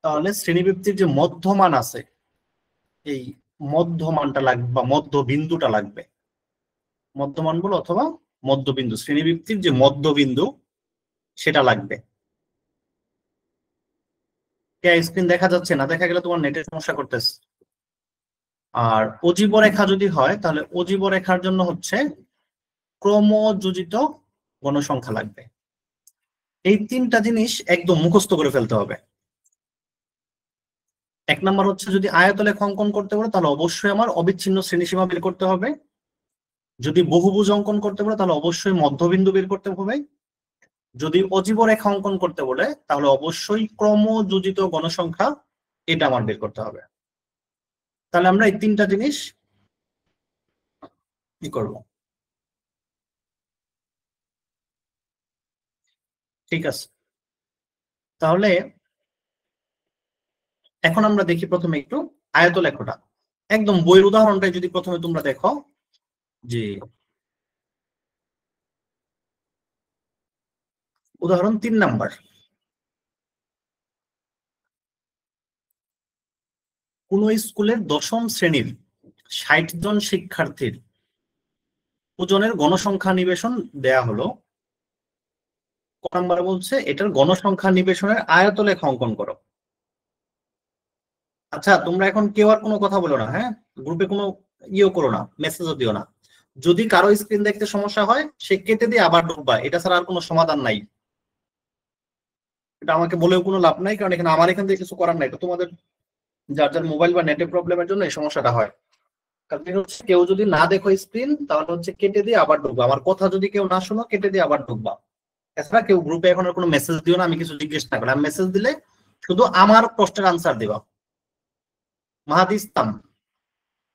তাহলে শ্রেণীবৃত্তির যে মধ্যমান আছে এই মধ্যমানটা লাগবে বা মধ্যবিন্দুটা লাগবে, মধ্যমান বলো অথবা মধ্যবিন্দু, শ্রেণীবৃত্তির যে মধ্যবিন্দু সেটা লাগবে। স্ক্রিন দেখা যাচ্ছে না? দেখা গেলে তোমার নেটের সমস্যা করতেছে। আর অজীব রেখা যদি হয় তাহলে অজীব রেখার জন্য হচ্ছে ক্রমযোজিত গণসংখ্যা লাগবে। এই তিনটা জিনিস একদম মুখস্থ করে ফেলতে হবে। এক নাম্বার হচ্ছে যদি আয়তলেখ অঙ্কন করতে পারো তাহলে অবশ্যই আমার অবিচ্ছিন্ন শ্রেণীসীমা বের করতে হবে। যদি বহুভুজ অঙ্কন করতে পারো তাহলে অবশ্যই মধ্যবিন্দু বের করতে হবে। যদি অজীব রেখা অঙ্কন করতে বলে তাহলে অবশ্যই ক্রমযোজিত গণসংখ্যা এটা আমার বের করতে হবে। তাহলে আমরা এই তিনটা জিনিস কি করব? ঠিক আছে, তাহলে এখন আমরা দেখি প্রথমে একটু আয়তলেখটা। একদম বইয়ের উদাহরণটাই যদি প্রথমে তোমরা দেখো, যে উদাহরণ 3 নাম্বার, কোন স্কুলের 10ম শ্রেণীর 60 জন শিক্ষার্থীর ওজনের গণসংখ্যা নিবেশন দেয়া হলো। ক নাম্বার বলছে এটার গণসংখ্যা নিবেশনের আয়তলেখ অঙ্কন করো। আচ্ছা, তোমরা এখন কেউ আর কোনো কথা বলো না, হ্যাঁ? গ্রুপে কোনো ইয়েও করো না, মেসেজও দিও না। যদি কারো স্ক্রিন দেখতে সমস্যা হয় সে কেটে দিয়ে আবার ঢুকবা, এটা ছাড়া আর কোনো সমাধান নাই। এটা আমাকে বলেও কোনো লাভ নাই, কারণ এখানে আমার এখান থেকে কিছু করার নাই। তো তোমাদের যার যার মোবাইল বা নেটের প্রবলেমের জন্য এই সমস্যাটা হয়। কারণ হচ্ছে কেউ যদি না দেখো স্ক্রিন তাহলে হচ্ছে কেটে দিয়ে আবার ঢুকবা, আমার কথা যদি কেউ না শোনো কেটে দিয়ে আবার ঢুকবা। এছাড়া কেউ গ্রুপে এখন আর কোনো মেসেজ দিও না, আমি কিছু জিজ্ঞেস না করি। আমি মেসেজ দিলে শুধু আমার প্রশ্নের আনসার দিবা। মাহাদি ইসলাম,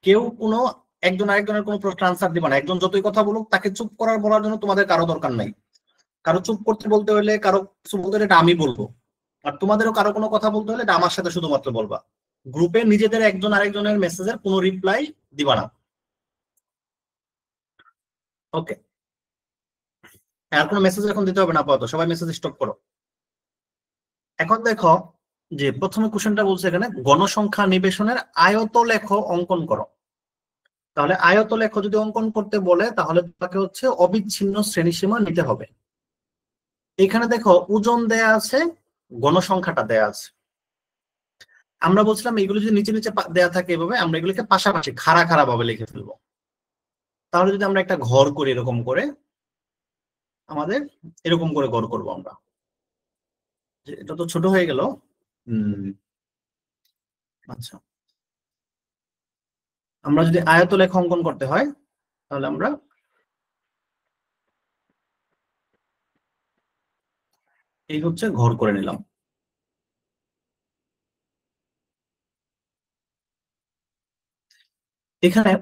কেউ কোনো একজন আরেকজনের কোনো প্রশ্নের আনসার দিবা না। একজন যতই কথা বলুক তাকে চুপ করার বলার জন্য তোমাদের কারো দরকার নাই। কারো চুপ করতে বলতে হলে, কারো কিছু বলতে হলে এটা আমি বলবো। আর তোমাদেরও কারো কোনো কথা বলতে হলে এটা আমার সাথে শুধুমাত্র বলবা। গ্রুপে নিজেদের একজন আরেকজনের মেসেজের কোনো রিপ্লাই দিবা না। ওকে, আর কোনো মেসেজ এখন দিতে হবে না আপাতত, সবাই মেসেজ স্টপ করো। এখন দেখো যে প্রথমে কোশ্চেনটা বলছে এখানে গণসংখ্যা নিবেশনের আয়তলেখ অঙ্কন করো। তাহলে আয়তলেখ যদি অঙ্কন করতে বলে তাহলে তাকে হচ্ছে অবিচ্ছিন্ন শ্রেণীসীমা নিতে হবে। এখানে দেখো ওজন দেয়া আছে, গণসংখ্যাটা দেয়া আছে। আমরা বলছিলাম এগুলো যদি নিচে নিচে দেয়া থাকে এভাবে আমরা এগুলোকে পাশাপাশি খাড়া খাড়া ভাবে লিখে ফেলবো। তাহলে যদি আমরা একটা ঘর করি এরকম করে, আমাদের এরকম করে ঘর করবো আমরা। এটা তো ছোট হয়ে গেল। আচ্ছা, আমরা যদি আয়তলেখ অঙ্কন করতে হয় তাহলে আমরা এই হচ্ছে ঘর করে নিলাম। এখানে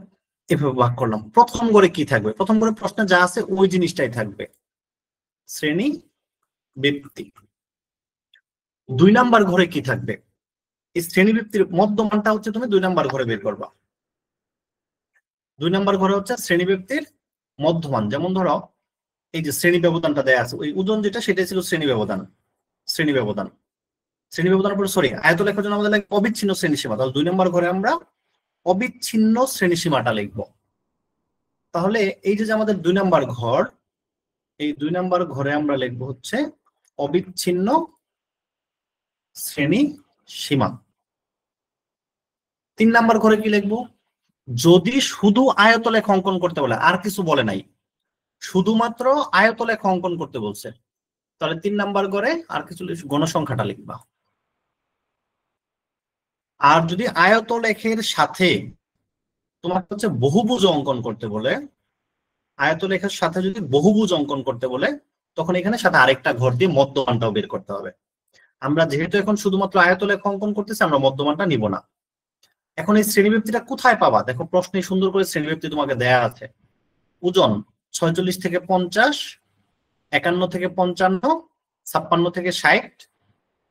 এভাবে ভাগ করলাম। প্রথম ঘরে কি থাকবে? প্রথম ঘরে প্রশ্নে যা আছে ওই জিনিসটাই থাকবে, শ্রেণী বৃত্তি। 2 নাম্বার ঘরে কি থাকবে? এই শ্রেণী বৃত্তির মধ্যমানটা হচ্ছে তুমি 2 নাম্বার ঘরে বের করবা। 2 নাম্বার ঘরে হচ্ছে শ্রেণী বৃত্তির মধ্যমান। যেমন ধরো এই যে শ্রেণী ব্যবধানটা দেয়া আছে, ওই ওজন যেটা সেটাই ছিল শ্রেণী ব্যবধান। শ্রেণী ব্যবধান, শ্রেণী ব্যবধানের পরে সরি আয়তলেখার জন্য আমাদের লাগবে অবিচ্ছিন্ন শ্রেণীসীমা। তাহলে 2 নাম্বার ঘরে আমরা অবিচ্ছিন্ন শ্রেণীসীমাটা লিখবো। তাহলে এই যে আমাদের 2 নাম্বার ঘর, এই 2 নাম্বার ঘরে আমরা লিখবো হচ্ছে অবিচ্ছিন্ন শ্রেণী সীমা। 3 নাম্বার ঘরে কি লিখবো? যদি শুধু আয়তলেখ অঙ্কন করতে বলে, আর কিছু বলে নাই, শুধুমাত্র আয়তলেখ অঙ্কন করতে বলছে, তাহলে 3 নাম্বার ঘরে আর কিছু গণসংখ্যাটা লিখবা। আর যদি আয়তলেখের সাথে তোমাকে হচ্ছে বহুভুজ অঙ্কন করতে বলে, আয়তলেখের সাথে যদি বহুভুজ অঙ্কন করতে বলে তখন এখানে সাথে আরেকটা ঘর দিয়ে মধ্যমানটাও বের করতে হবে। আমরা যেহেতু এখন শুধুমাত্র আয়তলেখ অঙ্কন করতেছি আমরা মধ্যমানটা নিব না। এখন এই শ্রেণীবৃত্তিটা কোথায় পাবা? দেখো প্রশ্নে সুন্দর করে শ্রেণীবৃত্তি তোমাকে দেয়া আছে। ওজন 46 থেকে 50, 51 থেকে 55, 56 থেকে 60,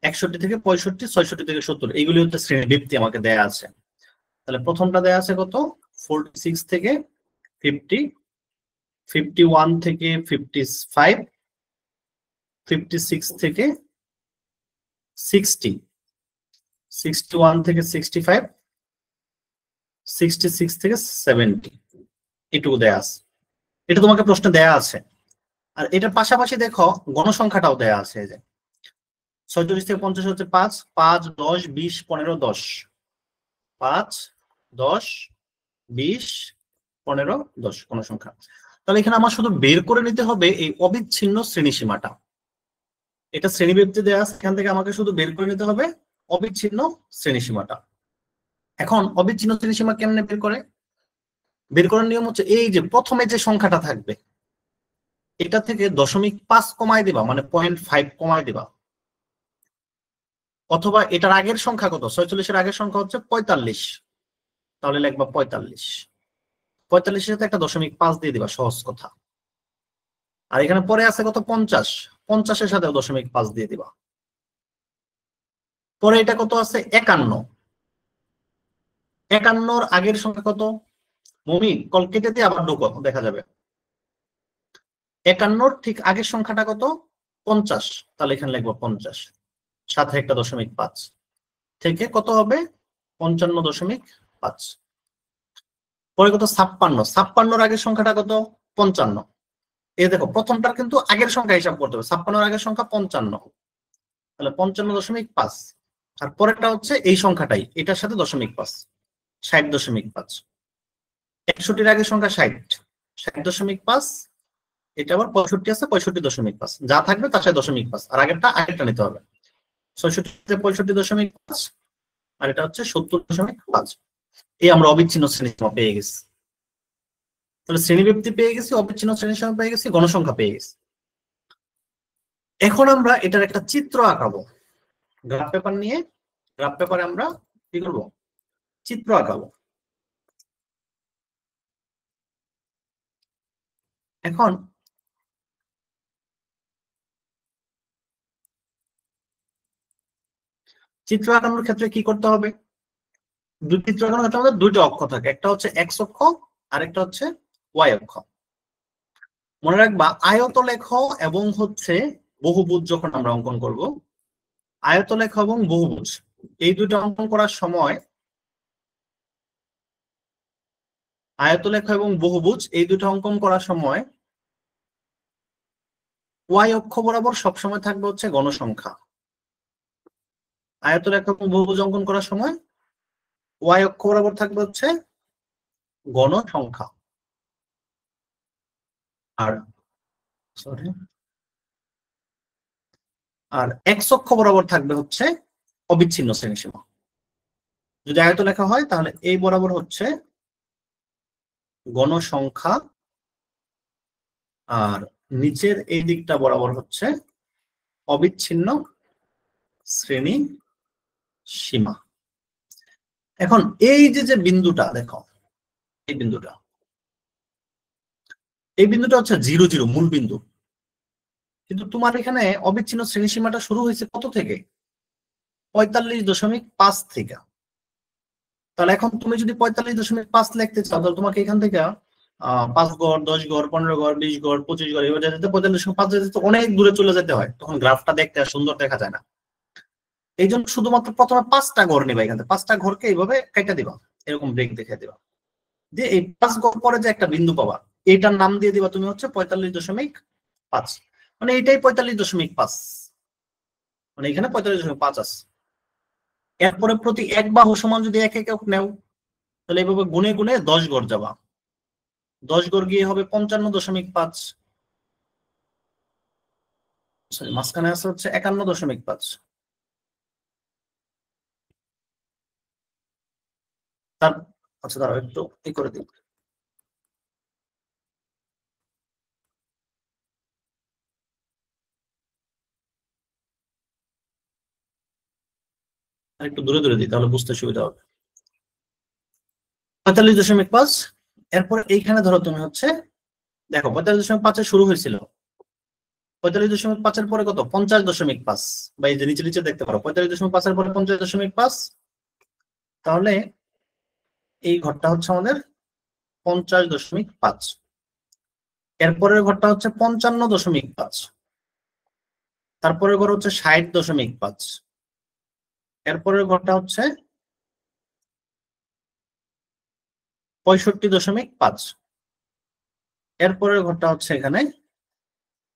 61 থেকে 65, 66 থেকে 70, এইগুলি হচ্ছে শ্রেণীবৃত্তি আমাকে দেয়া আছে। তাহলে প্রথমটা দেয়া আছে কত? 46 থেকে 50, 51 থেকে 55, 56 থেকে 60, 61 থেকে 65, 66 থেকে 70 এটুকু দেয়া আছে। এটা তোমাকে প্রশ্নে দেয়া আছে। আর এটার পাশাপাশি দেখো গণসংখ্যাটাও দেয়া আছে, এই যে 46 থেকে 50 হচ্ছে 5, 5, 10, 20, 15, 10, 5, 10, 20, 15, 10 গণসংখ্যা। তাহলে এখানে আমার শুধু বের করে নিতে হবে এই অবিচ্ছিন্ন শ্রেণীসীমাটা। এটা শ্রেণীব্যক্তি দেয়া আছে, এখান থেকে আমাকে শুধু বের করে নিতে হবে অবিচ্ছিন্ন শ্রেণীসীমাটা। এখন অবিচ্ছিন্ন শ্রেণীসীমা কেমনে বের করে? বের করার নিয়ম হচ্ছে এই যে প্রথমে যে সংখ্যাটা থাকবে এটা থেকে 0.5 কমায় দিবা, মানে 0.5 কমায় দিবা। অথবা এটার আগের সংখ্যা কত? 46 এর আগের সংখ্যা হচ্ছে 45, তাহলে লিখবা 45। 45 এর সাথে একটা 0.5 দিয়ে দিবা, সহজ কথা। আর এখানে পরে আছে কত? 50, 50 এর সাথে 0.5 দিয়ে দিবা। পরে এটা কত আছে? 51, 51 আগের সংখ্যা কত? মমি কল কেটে দিয়ে আবার ঢুকো, দেখা যাবে। 51 ঠিক আগের সংখ্যাটা কত? 50, তাহলে এখানে লিখবো 50, সাথে একটা 0.5 থেকে কত হবে? 55.5। পরে কত? 56, 56 আগের সংখ্যাটা কত? 55। এই দেখো প্রথমটার কিন্তু আগের সংখ্যা হিসাব করতে হবে, 56 আগের সংখ্যা 55, তাহলে 55.5। আর পরেরটা হচ্ছে এই সংখ্যাটাই, এটার সাথে 0.5, 60.5। 61 আগের সংখ্যা 60, 60.5। এটা আবার 65 আছে, 65.5, যা থাকবে তার সাথে 0.5, আর আগেরটা নিতে হবে। 66 তে 65.5, আর এটা হচ্ছে 70.5। এই আমরা অবিচ্ছিন্ন শ্রেণীসীমা পেয়ে গেছি। তাহলে শ্রেণীব্যক্তি পেয়ে গেছি, অবিচ্ছিন্ন শ্রেণীসীমা পেয়ে গেছি, গণসংখ্যা পেয়ে গেছি। এখন আমরা এটার একটা চিত্র আঁকাবো। গ্রাফ পেপার নিয়ে, গ্রাফ পেপারে আমরা কি করবো? চিত্র আঁকাবো। এখন চিত্র আঁকানোর ক্ষেত্রে কি করতে হবে? চিত্র আঁকানোর ক্ষেত্রে আমাদের দুইটা অক্ষ থাকে, একটা হচ্ছে এক্স অক্ষ আর একটা হচ্ছে ওয়াই অক্ষ। মনে রাখবা আয়তলেখ এবং হচ্ছে বহুভুজ যখন আমরা অঙ্কন করব, আয়তলেখ এবং বহুভুজ এই দুটো অঙ্কন করার সময়, আয়তলেখ এবং বহুভুজ এই দুটো অঙ্কন করার সময় ওয়াই অক্ষ বরাবর সবসময় থাকবে হচ্ছে গণসংখ্যা। আয়তলেখ এবং বহুভুজ অঙ্কন করার সময় ওয়াই অক্ষ বরাবর থাকবে হচ্ছে গণসংখ্যা, আর সরি আর এক্স অক্ষ বরাবর থাকবে হচ্ছে অবিচ্ছিন্ন শ্রেণীসীমা। যদি আয়তলেখা হয় তাহলে এই বরাবর হচ্ছে গণসংখ্যা, আর নিচের এই দিকটা বরাবর হচ্ছে অবিচ্ছিন্ন শ্রেণী সীমা। এখন এই যে বিন্দুটা দেখো, এই বিন্দুটা হচ্ছে 0, 0 মূল বিন্দু। কিন্তু তোমার এখানে অবিচ্ছিন্ন শ্রেণী সীমাটা শুরু হয়েছে কত থেকে? 45.5 থেকে। তাহলে এখন তুমি যদি 45.5 লিখতে চাও, তাহলে তোমাকে এখান থেকে 5 গড়, 10 গড়, 15 গড়, 20 গড়, 25 গড় এবার যেতে 45.5 যেতে অনেক দূরে চলে যেতে হয়, তখন গ্রাফটা দেখতে আর সুন্দর দেখা যায় না। এই জন্য শুধুমাত্র প্রথমে 5টা ঘর নিবা, এখান থেকে 5টা ঘরকে এইভাবে কেটে দিবা, এরকম ব্রেক দেখে দিবা, দিয়ে এই 5 ঘর পরে যে একটা বিন্দু পাবা এইটার নাম দিয়ে দিবা তুমি হচ্ছে 45.5, মানে এইটাই 45.5, মানে এখানে 45.5 আছে। এরপরে প্রতি এক বাহু সমান যদি এক একক নেও, তাহলে এইভাবে গুনে গুনে 10 ঘর যাবা, 10 ঘর গিয়ে হবে 55.5, মাঝখানে আছে হচ্ছে 51.5। তার আচ্ছা দাঁড়াও একটু এই করে দিই, আর একটু দূরে দূরে দিই তাহলে বুঝতে সুবিধা হবে। 45.5, এরপরে এইখানে ধরো তুমি হচ্ছে দেখো 45.5 শুরু হয়েছিল, 45.5 পরে কত? 50.5, বা এই যে নিচে নিচে দেখতে পারো 45.5 পরে 50.5, তাহলে এই ঘরটা হচ্ছে আমাদের 50.5। এরপরের ঘরটা হচ্ছে 55.5, তারপরের ঘর হচ্ছে 60.5, এরপরের ঘরটা হচ্ছে 65.5। এরপরের ঘরটা হচ্ছে এখানে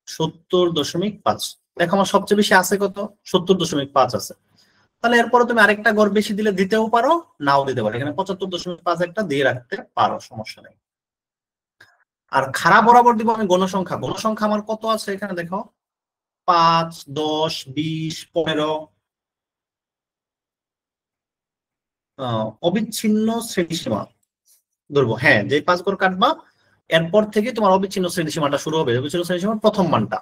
70.5। দেখো আমার সবচেয়ে বেশি আছে কত? 70.5 আছে। তাহলে এরপরে তুমি আরেকটা ঘর বেশি দিলে দিতেও পারো, নাও দিতে পারো। এখানে 75.5 একটা দিয়ে রাখতে পারো, সমস্যা নেই। আর খাড়া বরাবর দিব আমি গণসংখ্যা। গণসংখ্যা আমার কত আছে এখানে দেখো, 5, 10, 20, 15। অবিচ্ছিন্ন শ্রেণীসীমা ধরবো, হ্যাঁ, যে 5 ঘর কাটবা এরপর থেকে তোমার অবিচ্ছিন্ন শ্রেণীসীমাটা শুরু হবে, অবিচ্ছিন্ন শ্রেণীসীমার প্রথম মানটা।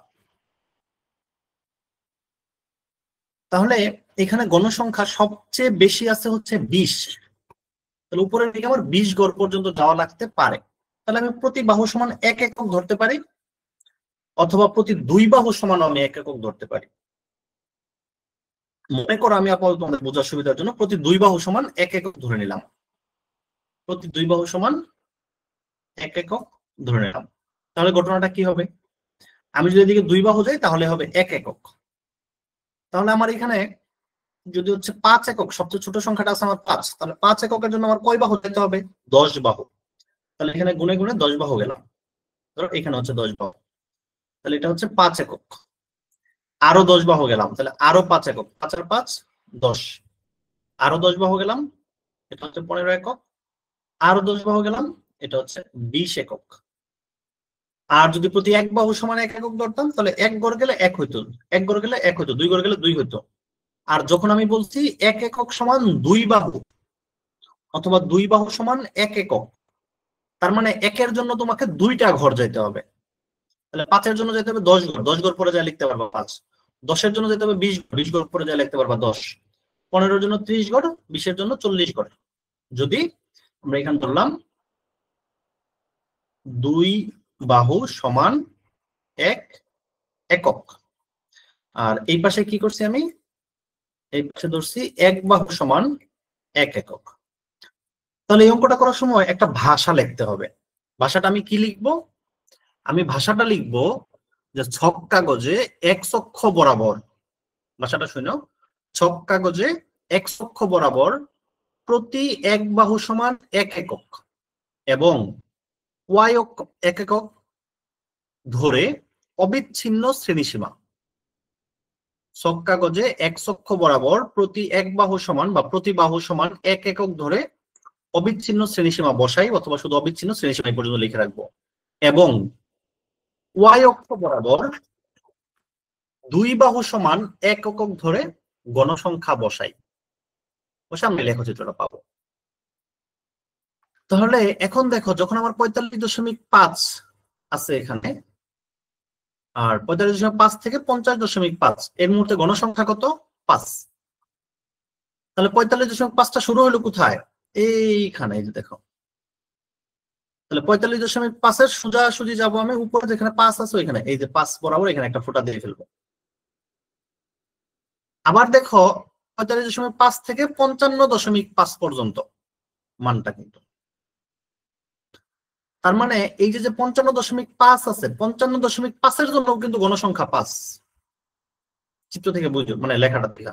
তাহলে এখানে গণসংখ্যা সবচেয়ে বেশি আছে হচ্ছে 20। তাহলে উপরের দিকে আমার 20 ঘর পর্যন্ত যাওয়া লাগতে পারে। তাহলে আমি প্রতি বাহু সমান 1 একক ধরতে পারি, অথবা প্রতি 2 বাহু সমান আমি 1 একক ধরতে পারি। মনে করো আমি আপাতত তোমাদের বোঝার সুবিধার জন্য প্রতি 2 বাহু সমান 1 একক ধরে নিলাম। প্রতি 2 বাহু সমান 1 একক ধরে নিলাম। তাহলে ঘটনাটা কি হবে? আমি যদি এদিকে 2 বাহু যাই তাহলে হবে 1 একক। তাহলে আমার এখানে যদি হচ্ছে 5 একক, সবচেয়ে ছোট সংখ্যাটা আছে আমার 5, তাহলে 5 এককের জন্য আমার কয় বাহু যেতে হবে? 10 বাহু। তাহলে এখানে গুনে গুনে 10 বাহু গেলাম। ধরো এখানে হচ্ছে 10 বাহু, তাহলে এটা হচ্ছে 5 একক। আরো 10 বাহু গেলাম, তাহলে আরো 5 একক, 5 আর 5 10। আরো 10 বাহু গেলাম, এটা হচ্ছে 15 একক। আরো 10 বাহু গেলাম, এটা হচ্ছে 20 একক। আর যদি প্রতি 1 বাহু সমান 1 একক ধরতাম, তাহলে 1 ঘর গেলে 1 হইতো, 1 ঘর গেলে 1 হইতো, 2 ঘর গেলে 2 হইতো। আর যখন আমি বলছি 1 একক সমান 2 বাহু, অথবা 2 বাহু সমান 1 একক, তার মানে 1 এর জন্য তোমাকে 2টা ঘর যাইতে হবে। তাহলে 5 এর জন্য যেতে হবে 10 ঘর, 10 ঘর পরে যা লিখতে পারবা 5। 10 এর জন্য যেতে হবে 20 ঘর, 20 ঘর পরে যা লিখতে পারবা 10। 15 এর জন্য 30 ঘর, 20 এর জন্য 40 ঘর। যদি আমরা এখানে ধরলাম 2 বাহু সমান 1 একক, আর এই পাশে কি করছি আমি, এই পাশে ধরছি 1 বাহু সমান 1 একক। তাহলে এই অঙ্কটা করার সময় একটা ভাষা লিখতে হবে। ভাষাটা আমি কি লিখবো? আমি ভাষাটা লিখবো যে ছক কাগজে এক অক্ষ বরাবর, ভাষাটা শুনো, ছক কাগজে এক অক্ষ বরাবর প্রতি 1 বাহু সমান 1 একক এবং ওয়াই 1 একক ধরে অবিচ্ছিন্ন শ্রেণীসীমা। ছক কাগজে এক অক্ষ বরাবর প্রতি 1 বাহু সমান বা প্রতি বাহু সমান 1 একক ধরে অবিচ্ছিন্ন শ্রেণীসীমা বসাই, অথবা শুধু অবিচ্ছিন্ন শ্রেণীসীমা পর্যন্ত লিখে রাখবো। এবং ওয়াই অক্ষ বরাবর 2 বাহু সমান 1 একক ধরে গণসংখ্যা বসাই, বসে আমরা লেখচিত্রটা পাবো। তাহলে এখন দেখো, যখন আমার 45.5 আছে এখানে, আর 45.5 থেকে 50.5 এর মুহূর্তে গণসংখ্যা কত? 5। তাহলে 45.5টা শুরু হলো কোথায়? এইখানে, এই যে দেখো। তাহলে 45.5 এর সোজাসুজি যাবো আমি উপরে, যেখানে 5 আছে ওইখানে, এই যে 5 বরাবর এখানে একটা ফোঁটা দিয়ে ফেলবো। আবার দেখো 45.5 থেকে 55.5 পর্যন্ত মানটা কিন্তু, তার মানে এই যে 55.5 আছে, 55.5 এর জন্য কিন্তু গণসংখ্যা 5। চিত্র থেকে বুঝো, মানে লেখাটা থেকে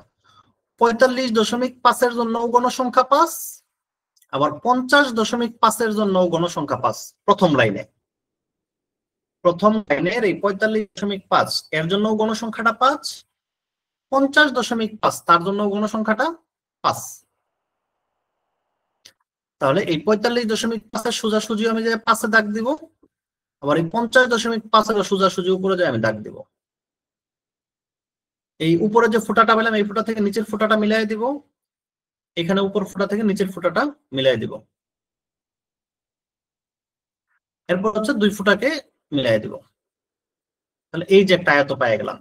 45.5 এর জন্য গণসংখ্যা 5, আবার 50.5 এর জন্য গণসংখ্যা 5। প্রথম লাইনে, প্রথম লাইনের এই 45.5 এর জন্য গণসংখ্যাটা 5, 50.5 তার জন্য গণসংখ্যাটা 5। তাহলে এই 45.5 এর সোজাসুজি আমি যে 5 এ দাগ দিব, আবার এই 50.5 এর সোজাসুজি উপরে যে আমি দাগ দিব। এই উপরে যে ফোঁটাটা পেলাম, এই ফোঁটা থেকে নিচের ফোঁটাটা মিলাই দিব, এখানে উপর ফোঁটা থেকে নিচের ফোঁটাটা মিলাই দিব। এরপর হচ্ছে 2 ফোঁটাকে মিলাই দিব। তাহলে এই যে একটা আয়ত পেয়ে গেলাম,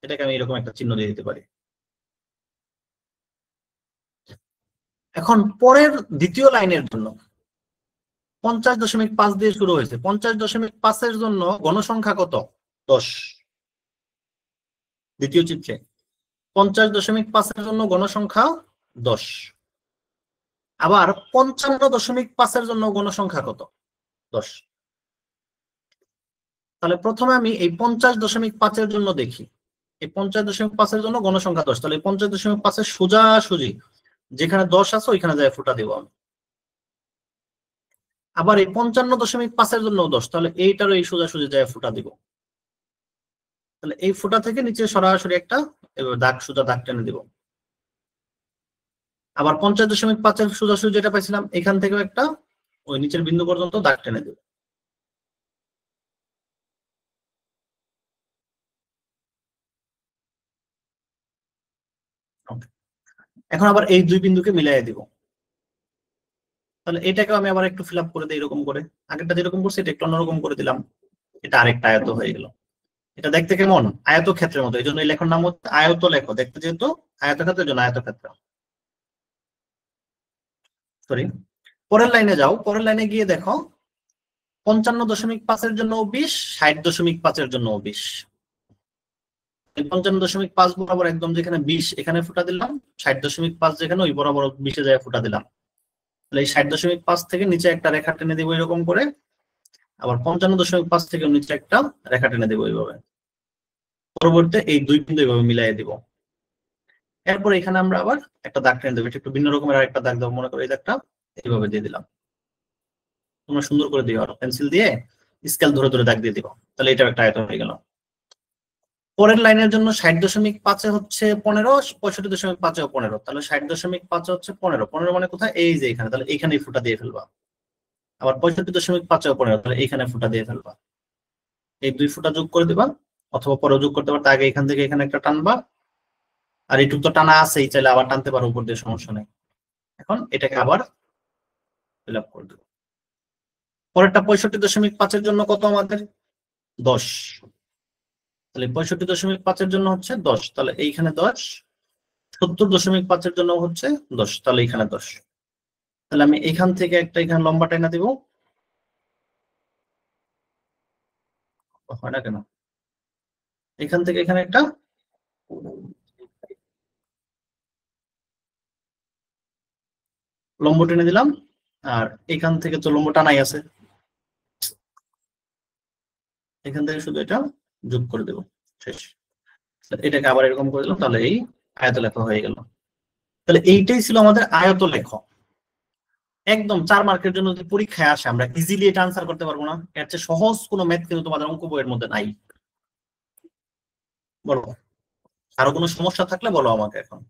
এটাকে আমি এরকম একটা চিহ্ন দিয়ে দিতে পারি। এখন পরের দ্বিতীয় লাইনের জন্য 50.5 দিয়ে শুরু হয়েছে, 50.5 এর জন্য গণসংখ্যা কত? 10। দ্বিতীয় চিত্রে 50.5 এর জন্য গণসংখ্যা 10। আবার 55.5 এর জন্য গণসংখ্যা কত? 10। তাহলে প্রথমে আমি এই 50.5 এর জন্য দেখি, এই 50.5 এর জন্য গণসংখ্যা 10, তাহলে 50.5 সোজাসুজি যেখানে 10 আছে ওইখানে যায় ফুটা দিব আমি। আবার এই 55.5 এর জন্য 10, তাহলে এইটারও এই সোজাসুজি যায় ফুটা দিব। তাহলে এই ফুটা থেকে নিচে সরাসরি একটা দাগ, সোজা দাগ টেনে দিব। আবার 50.5 এর সোজাসুজি যেটা পাইছিলাম এখান থেকেও একটা ওই নিচের বিন্দু পর্যন্ত দাগ টেনে দিব। এখন আবার এই দুই বিন্দুকে মিলাই দিব। তাহলে এটাকে আমি আবার একটু ফিল আপ করে দিই এরকম করে, আগেরটা যেরকম করছি এটা একটু অন্যরকম করে দিলাম, এটা আরেকটা আয়ত হয়ে গেল। এটা দেখতে কেমন? আয়তক্ষেত্রের মতো, এই জন্য এই লেখার নাম হচ্ছে আয়ত লেখ, দেখতে যেহেতু আয়তক্ষেত্রের জন্য আয়তক্ষেত্র। সরি, পরের লাইনে যাও, পরের লাইনে গিয়ে দেখো 55.5 এর জন্য 20, 60.5 এর জন্য 20। 55.5 বরাবর একদম যেখানে 20 এখানে ফুটা দিলাম, 60.5 যেখানে ওই বরাবর 20 জায়গায় ফুটা দিলাম। তাহলে এই 60.5 থেকে নিচে একটা রেখা টেনে দিব এরকম করে, আবার 55.5 থেকে নিচে একটা রেখা টেনে দিব এইভাবে। পরবর্তীতে এই দুই বিন্দু এইভাবে মিলাই দিব। এরপর এখানে আমরা আবার একটা দাগ টেনে দেবো, এটা একটু ভিন্ন রকমের আরেকটা দাগ দেবো, মনে করো এই দাগটা এইভাবে দিয়ে দিলাম। তোমরা সুন্দর করে দিও, আর পেন্সিল দিয়ে স্কেল ধরে ধরে দাগ দিয়ে দিবো, তাহলে এটা একটা আয়ত হয়ে গেল। পরের লাইনের জন্য 60.5 হচ্ছে 15, 65.5 15, তাহলে 60.5 হচ্ছে 15, 15 মানে কোথায়? এই যে এখানে, তাহলে এইখানে ফুটা দিয়ে ফেলবা। আবার 65.5 15, তাহলে এইখানে ফুটা দিয়ে ফেলবা। এই দুই ফুটা যোগ করে দিবা, অথবা পরে যোগ করতে পারতে, আগে এখান থেকে এখানে একটা টানবা, আর এইটুক তো টানা আছেই, চাইলে আবার টানতে পারো উপর দিয়ে, সমস্যা নেই। এখন এটাকে আবার ফিল আপ করে দেবো। পরেরটা 65.5 এর জন্য কত আমাদের? 10, তাহলে 65.5 এর জন্য হচ্ছে 10, তাহলে এইখানে 10, 70.5 এর জন্য হচ্ছে 10, তাহলে এইখানে 10। তাহলে আমি এখান থেকে একটা এখানে লম্বা টাইনা দিব, হয় না কেন? এখান থেকে এখানে একটা লম্ব টেনে দিলাম, আর এখান থেকে তো লম্ব টানাই আছে, এখান থেকে শুধু এটা যোগ করে দেবো, শেষ। এটাকে আবার এরকম করে দিলাম, তাহলে এই আয়ত লেখ হয়ে গেল। তাহলে এইটাই ছিল আমাদের আয়ত লেখ। একদম 4 মার্কের জন্য যদি পরীক্ষায় আসে আমরা ইজিলি এটা আনসার করতে পারবো না? এর চেয়ে সহজ কোনো ম্যাথ কিন্তু তোমাদের অঙ্ক বইয়ের মধ্যে নাই। বলো, আরো কোনো সমস্যা থাকলে বলো আমাকে এখন।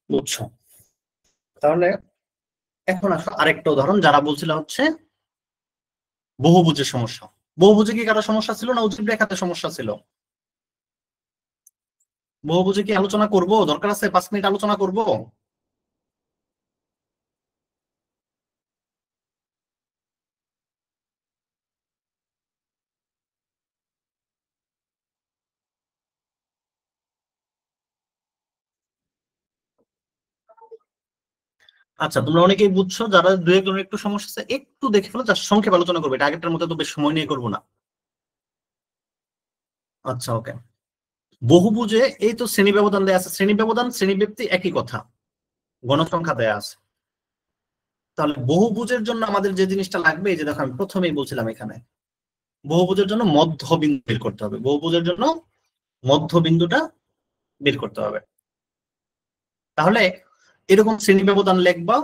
বুঝছো? তাহলে এখন আসো আরেকটা উদাহরণ, যারা বলছিল হচ্ছে বহুভুজের সমস্যা। বহুভুজে কি কারো সমস্যা ছিল না উৎজীব রেখাতে সমস্যা ছিল? বহুভুজে কি আলোচনা করব? দরকার আছে 5 মিনিট আলোচনা করব? আচ্ছা, তোমরা অনেকেই বুঝছো, যারা দু একজনের একটু সমস্যা আছে একটু দেখে ফেলো, যার সংক্ষেপে আলোচনা করবে, এটা আগেরটার মধ্যে তো বেশ সময় নিয়ে করবো না। আচ্ছা, ওকে। বহুভুজে এই তো শ্রেণী ব্যবধান দেয়া আছে, শ্রেণী ব্যবধান শ্রেণী ব্যক্তি একই কথা, গণসংখ্যা দেয়া আছে। তাহলে বহুভুজের জন্য আমাদের যে জিনিসটা লাগবে, এই যে দেখো আমি প্রথমেই বলছিলাম, এখানে বহুভুজের জন্য মধ্যবিন্দু বের করতে হবে, বহুভুজের জন্য মধ্যবিন্দুটা বের করতে হবে। তাহলে এরকম শ্রেণী ব্যবধান লিখবা,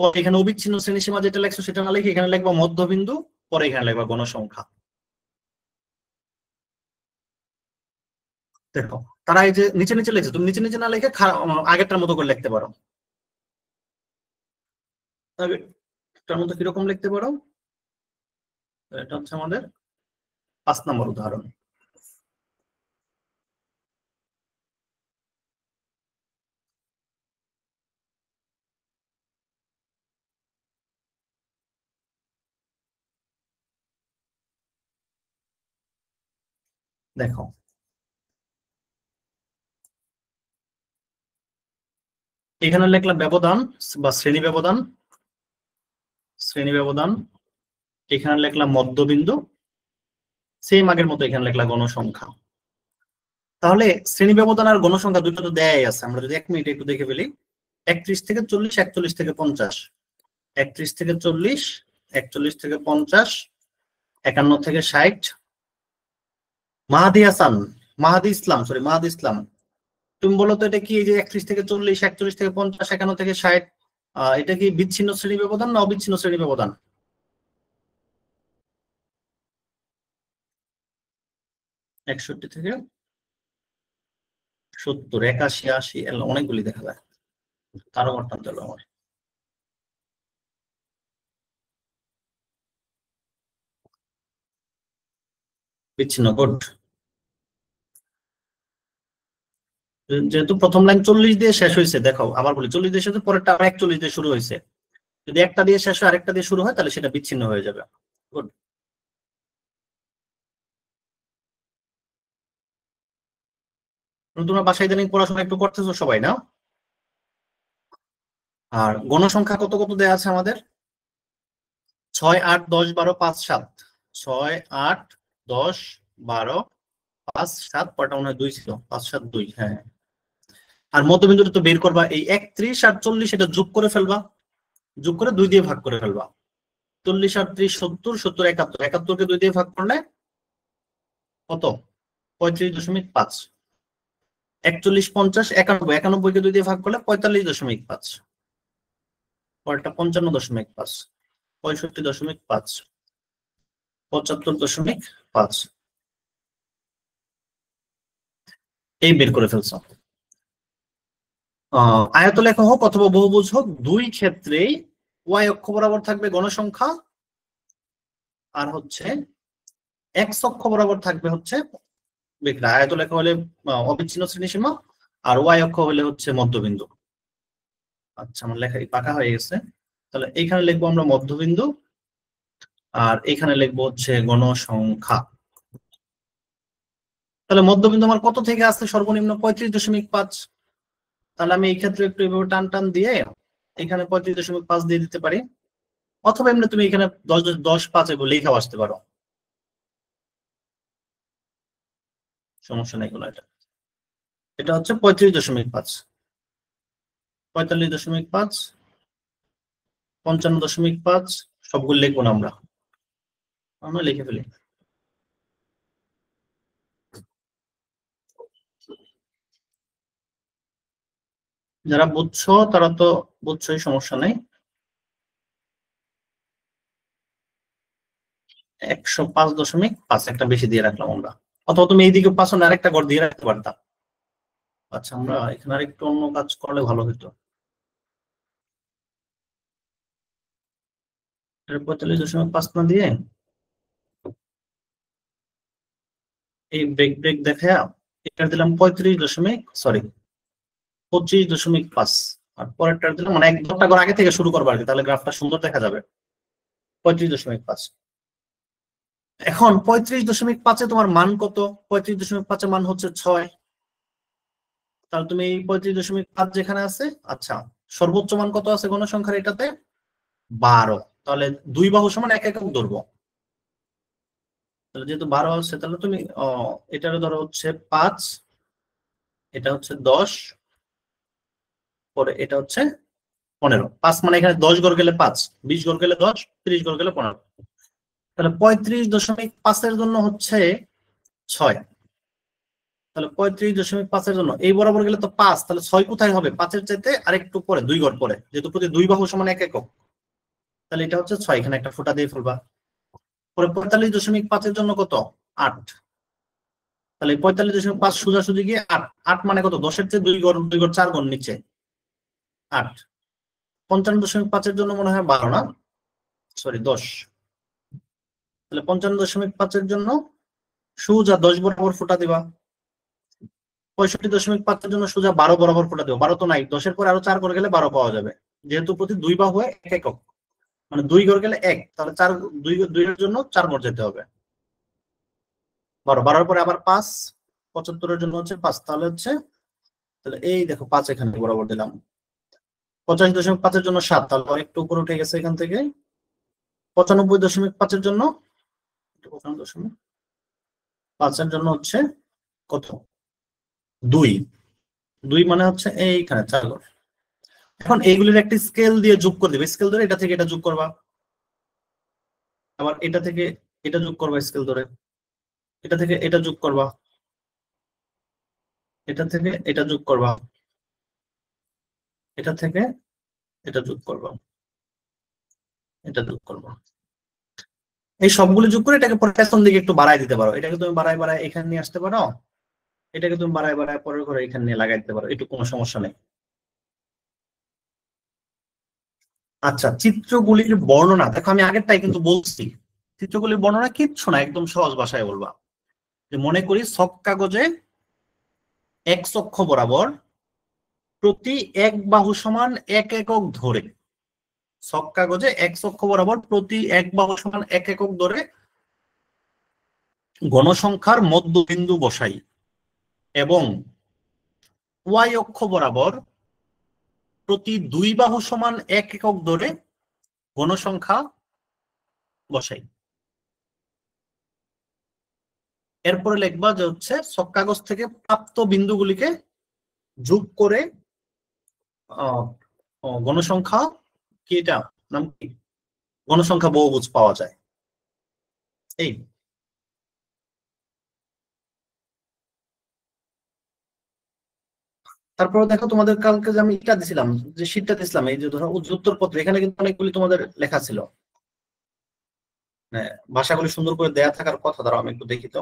পরে এখানে অবিচ্ছিন্ন শ্রেণীসীমা যেটা লেখছো সেটা না লিখে এখানে লিখবা মধ্যবিন্দু, পরে এখানে লিখবা গণসংখ্যা। দেখো তারা এই যে নিচে নিচে লিখছে, তুমি নিচে নিচে না লিখে আগেরটার মতো করে লিখতে পারো। আগেরটার মতো কিরকম লিখতে পারো, এটা হচ্ছে আমাদের 5 নম্বর উদাহরণ। দেখো এখানে লিখলাম ব্যবধান বা শ্রেণী ব্যবধান, শ্রেণী ব্যবধান, এখানে লিখলাম মধ্যবিন্দু, সেম আগের মতো এখানে লিখলাম গণসংখ্যা। তাহলে শ্রেণী ব্যবধান আর গণসংখ্যা দুটো তো দেয়াই আছে, আমরা যদি 1 মিনিট একটু দেখে ফেলি। 31 থেকে 40, 41 থেকে 50, 31 থেকে 40, 41 থেকে 50, 51 থেকে 60। মাহাদি হাসান, মাহাদি ইসলাম, সরি মাহাদি ইসলাম, তুমি বলো তো এটা কি এই যে 31 থেকে 40, 41 থেকে 50, 51 থেকে 60, এটা কি বিচ্ছিন্ন শ্রেণী ব্যবধান না অবিচ্ছিন্ন শ্রেণী ব্যবধান? 61 থেকে 70, 81, 80, অনেকগুলি দেখা যায়, তারও টানতে হলো আমার। বিচ্ছিন্ন, গুড। যেহেতু প্রথম লাইন 40 দিয়ে শেষ হয়েছে, দেখো আবার বলি 40 দিয়ে শেষ হয়েছে, পরেরটা আবার 41 দিয়ে শুরু হয়েছে, যদি একটা দিয়ে শেষ হয় আরেকটা দিয়ে শুরু হয় তাহলে সেটা বিচ্ছিন্ন হয়ে যাবে। গুড। তোমরা বাসায় ইদানিং পড়াশোনা একটু করতেছো সবাই না? আর গণসংখ্যা কত কত দেয়া আছে আমাদের? 6, 8, 10, 12, 5, 7। 6, 8, 10, 12, 5, 7, কয়টা মনে হয় 2 ছিল, 5, 7, 2, হ্যাঁ। আর মধ্যবিন্দুটা তো বের করবা, এই 31 আর 40 এটা যোগ করে ফেলবা, যোগ করে 2 দিয়ে ভাগ করে ফেলবা। 40 আর 30, 70, 70, 71, 71 কে 2 দিয়ে ভাগ করলে কত? 35.5। 41, 50, 91, 91 কে 2 দিয়ে ভাগ করলে 45.5। পরেরটা 55.5, 65.5, 75.5, এই বের করে ফেলছো। আয়তলেখা হোক অথবা বহুভুজ হোক, দুই ক্ষেত্রেই ওয়াই অক্ষ বরাবর থাকবে গণসংখ্যা, আর হচ্ছে এক্স অক্ষ বরাবর থাকবে হচ্ছে বিক্রিয়া। আয়তলেখা হলে অবিচ্ছিন্ন শ্রেণীসীমা, আর ওয়াই অক্ষ হলে হচ্ছে মধ্যবিন্দু। আচ্ছা আমার লেখা পাকা হয়ে গেছে, তাহলে এইখানে লিখবো আমরা মধ্যবিন্দু, আর এখানে লিখবো হচ্ছে গণসংখ্যা। তাহলে মধ্যবিন্দু আমার কত থেকে আসছে? সর্বনিম্ন 35.5। তাহলে আমি এই ক্ষেত্রে একটু এভাবে টান টান দিয়ে এখানে 35.5 দিয়ে দিতে পারি, অথবা এমনি তুমি এখানে 10, 5 লেখাও আসতে পারো, সমস্যা নেই কোনো। এটা এটা হচ্ছে 35.5, 45.5, 55.5, সবগুলো লিখবো না আমরা, আমরা লিখে ফেলি। যারা বুঝছো তারা তো বুঝছোই, সমস্যা নেই। 105.5 একটা বেশি দিয়ে রাখলাম আমরা, অথবা তুমি এইদিকে পাশে আরেকটা ঘর দিয়ে রাখতে পারতাম। আচ্ছা আমরা এখানে আরেকটু অন্য কাজ করলে ভালো হতো। 45.5 না দিয়ে এই ব্রেক ব্রেক দেখা এটা দিলাম 25.5, আর পরেরটা দিলাম মানে এক ঘন্টা করে আগে থেকে শুরু করবো আর কি, তাহলে গ্রাফটা সুন্দর দেখা যাবে। 35.5। এখন 35.5-এ তোমার মান কত? 35.5-এ মান হচ্ছে 6। তাহলে তুমি এই 35.5 যেখানে আছে, আচ্ছা সর্বোচ্চ মান কত আছে গণসংখ্যার এটাতে? 12। তাহলে 2 বাহু সমান 1 একক ধরবো। তাহলে যেহেতু 12 আছে তাহলে তুমি এটারও ধরো হচ্ছে 5, এটা হচ্ছে 10, পরে এটা হচ্ছে 15। 5 মানে এখানে 10 ঘর গেলে 5, 20 ঘর গেলে 10, 30 ঘর গেলে 15। তাহলে 35.5-এর জন্য হচ্ছে 6। তাহলে 35.5-এর জন্য এই বরাবর গেলে তো 5, তাহলে 6 কোথায় হবে? 5-এর চাইতে আরেকটু পরে, 2 ঘর পরে, যেহেতু প্রতি 2 বাহু সমান 1 একক, তাহলে এটা হচ্ছে 6, এখানে একটা ফোঁটা দিয়ে ফেলবা। পরে 45.5-এর জন্য কত? 8। তাহলে 45.5 সোজাসুজি গিয়ে 8, 8 মানে কত? 10-এর চেয়ে 2 ঘর, 2 ঘর 4 ঘর নিচে 8। 55.5-এর জন্য মনে হয় 12 না, সরি 10। তাহলে 55.5-এর জন্য সোজা 10 বরাবর ফোঁটা দিবা। 65.5-এর জন্য সোজা 12 বরাবর ফোঁটা দিবা। 12 তো নাই, 10-এর পরে আরো 4 করে গেলে 12 পাওয়া যাবে, যেহেতু প্রতি 2 বাহু 1 একক, মানে 2 ঘর গেলে 1, তাহলে 4, 2 এর জন্য 4 ঘর যেতে হবে। 12, 12-এর পরে আবার 5, 75-এর জন্য হচ্ছে 5, তাহলে হচ্ছে, তাহলে এই দেখো 5 এখানে বরাবর দিলাম। 85.5-এর জন্য 7, তাহলে একটু উপরে উঠে গেছে এখান থেকে। 95.5-এর জন্য 5-এর জন্য হচ্ছে কত? 2, 2 মানে হচ্ছে এইখানে 4 ঘর। এখন এইগুলির একটি স্কেল দিয়ে যোগ করে দিবে, স্কেল ধরে এটা থেকে এটা যোগ করবা, আবার এটা থেকে এটা যোগ করবা, স্কেল ধরে এটা থেকে এটা যোগ করবা, এটা থেকে এটা যোগ করবা, এটা থেকে এটা যোগ করবা, এটা যোগ করবা। এই সবগুলো যোগ করে এটাকে পরে পেছন দিকে একটু বাড়ায় দিতে পারো, এটাকে তুমি বাড়ায় বাড়ায় এখানে নিয়ে আসতে পারো, এটাকে তুমি বাড়ায় বাড়ায় পরের ঘরে এখানে নিয়ে লাগাই দিতে পারো, একটু কোনো সমস্যা নেই। আচ্ছা, চিত্রগুলির বর্ণনা দেখো, আমি আগেরটাই কিন্তু বলছি, চিত্রগুলির বর্ণনা কিচ্ছু না, একদম সহজ ভাষায় বলবা। যে মনে করি ছক কাগজে এক্স অক্ষ বরাবর প্রতি এক বাহু সমান 1 একক ধরে, ছক কাগজে এক্স অক্ষ বরাবর প্রতি এক বাহু সমান 1 একক ধরে গণসংখ্যার মধ্যবিন্দু বসাই, এবং ওয়াই অক্ষ বরাবর প্রতি 2 বাহু সমান 1 একক ধরে গণসংখ্যা বসাই। এরপরে লিখবা যে হচ্ছে ছক কাগজ থেকে প্রাপ্ত বিন্দুগুলিকে যোগ করে গণসংখ্যা কি, এটা নাম কি, গণসংখ্যা বহুভুজ পাওয়া যায়। এই তারপরে দেখো তোমাদের কালকে যে আমি এটা দিছিলাম, যে শীটটা দিছিলাম, এই যে ধরো উত্তরপত্র, এখানে কিন্তু অনেকগুলি তোমাদের লেখা ছিল, হ্যাঁ, ভাষাগুলি সুন্দর করে দেয়া থাকার কথা। ধরো আমি একটু দেখি তো।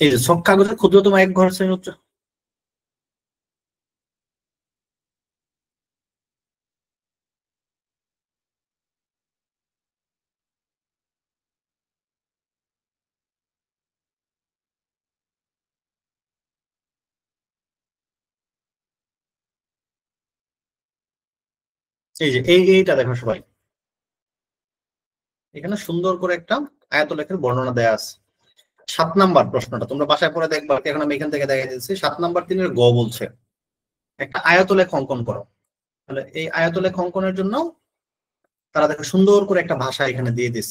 এই যে সব কাগজে ক্ষুদ্রতম এক ঘর শ্রেণী উচ্চ, এই যে এইটা দেখো সবাই, এখানে সুন্দর করে একটা আয়তলেখের বর্ণনা দেয়া আছে। 7 নাম্বার প্রশ্নটা তোমরা বাসায় পরে দেখবা, এখন আমি এখান থেকে দেখা দিচ্ছি। 7 নাম্বার 3-এর গ বলছে একটা আয়তলেখ অঙ্কন করো। তাহলে এই আয়তলেখ অঙ্কনের জন্য তারা দেখো সুন্দর করে একটা ভাষা এখানে দিয়ে দিস।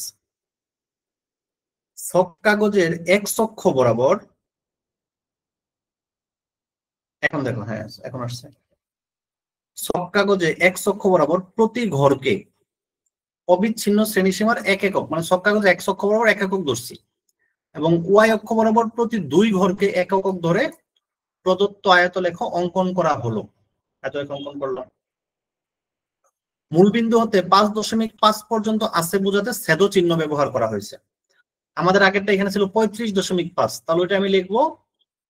ছক কাগজের এক্স অক্ষ বরাবর, এখন দেখো, হ্যাঁ এখন আসছে, ছক কাগজে এক্স অক্ষ বরাবর প্রতি ঘরকে অবিচ্ছিন্ন শ্রেণীসীমার 1 একক, মানে ছক কাগজে এক্স অক্ষ বরাবর 1 একক ধরছি, এবং ওয়াই অক্ষ বরাবর প্রতি 2 ঘরকে 1 একক ধরে প্রদত্ত আয়তলেখ অঙ্কন করা হলো। আয়তলেখ অঙ্কন করলাম। মূলবিন্দু হতে 5.5 পর্যন্ত আছে বোঝাতে ছেদ চিহ্ন ব্যবহার করা হয়েছে। আমাদের আগেরটা এখানে ছিল 35.5, তাহলে ওইটা আমি লিখবো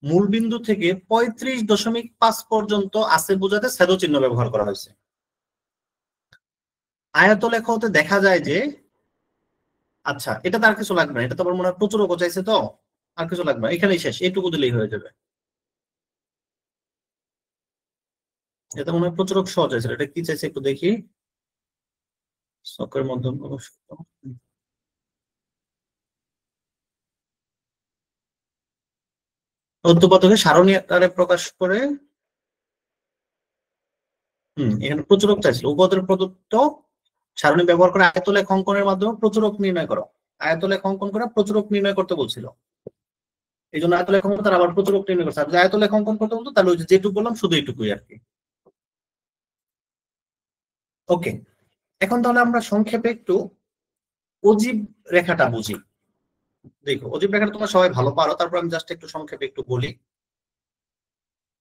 মূলবিন্দু থেকে 35.5 পর্যন্ত আছে বোঝাতে ছেদ চিহ্ন ব্যবহার করা হয়েছে। আয়তলেখ হতে দেখা যায় যে, আচ্ছা এটা তো আর কিছু লাগবে না, এটা তো আমার মনে হয় প্রচুরক চাইছে, তো আর কিছু লাগবে না, এখানেই শেষ, এইটুকু দিলেই হয়ে যাবে। এটা মনে হয় প্রচুরক সহজ হয়েছিল, এটা কি চাইছে একটু দেখি। ছকের মধ্যম উদ্দীপককে সারণী আকারে প্রকাশ করে, এখানে প্রচুরক চাইছিল। উপপাদ্যের প্রদত্ত সারণী ব্যবহার করে আয়তলেখ অঙ্কনের মাধ্যমে প্রচুরক নির্ণয় করো। আয়তলেখ অঙ্কন করে প্রচুরক নির্ণয় করতে বলছিল, এই জন্য আয়তলেখ অঙ্কন তার আবার প্রচুরক নির্ণয় করছে। আর যদি আয়তলেখ অঙ্কন করতে বলতো তাহলে ওই যেটুকু বললাম শুধু এইটুকুই আর কি। ওকে, এখন তাহলে আমরা সংক্ষেপে একটু অজীব রেখাটা বুঝি। দেখো অজীব রেখাটা তোমরা সবাই ভালো পারো, তারপর আমি জাস্ট একটু সংক্ষেপে একটু বলি।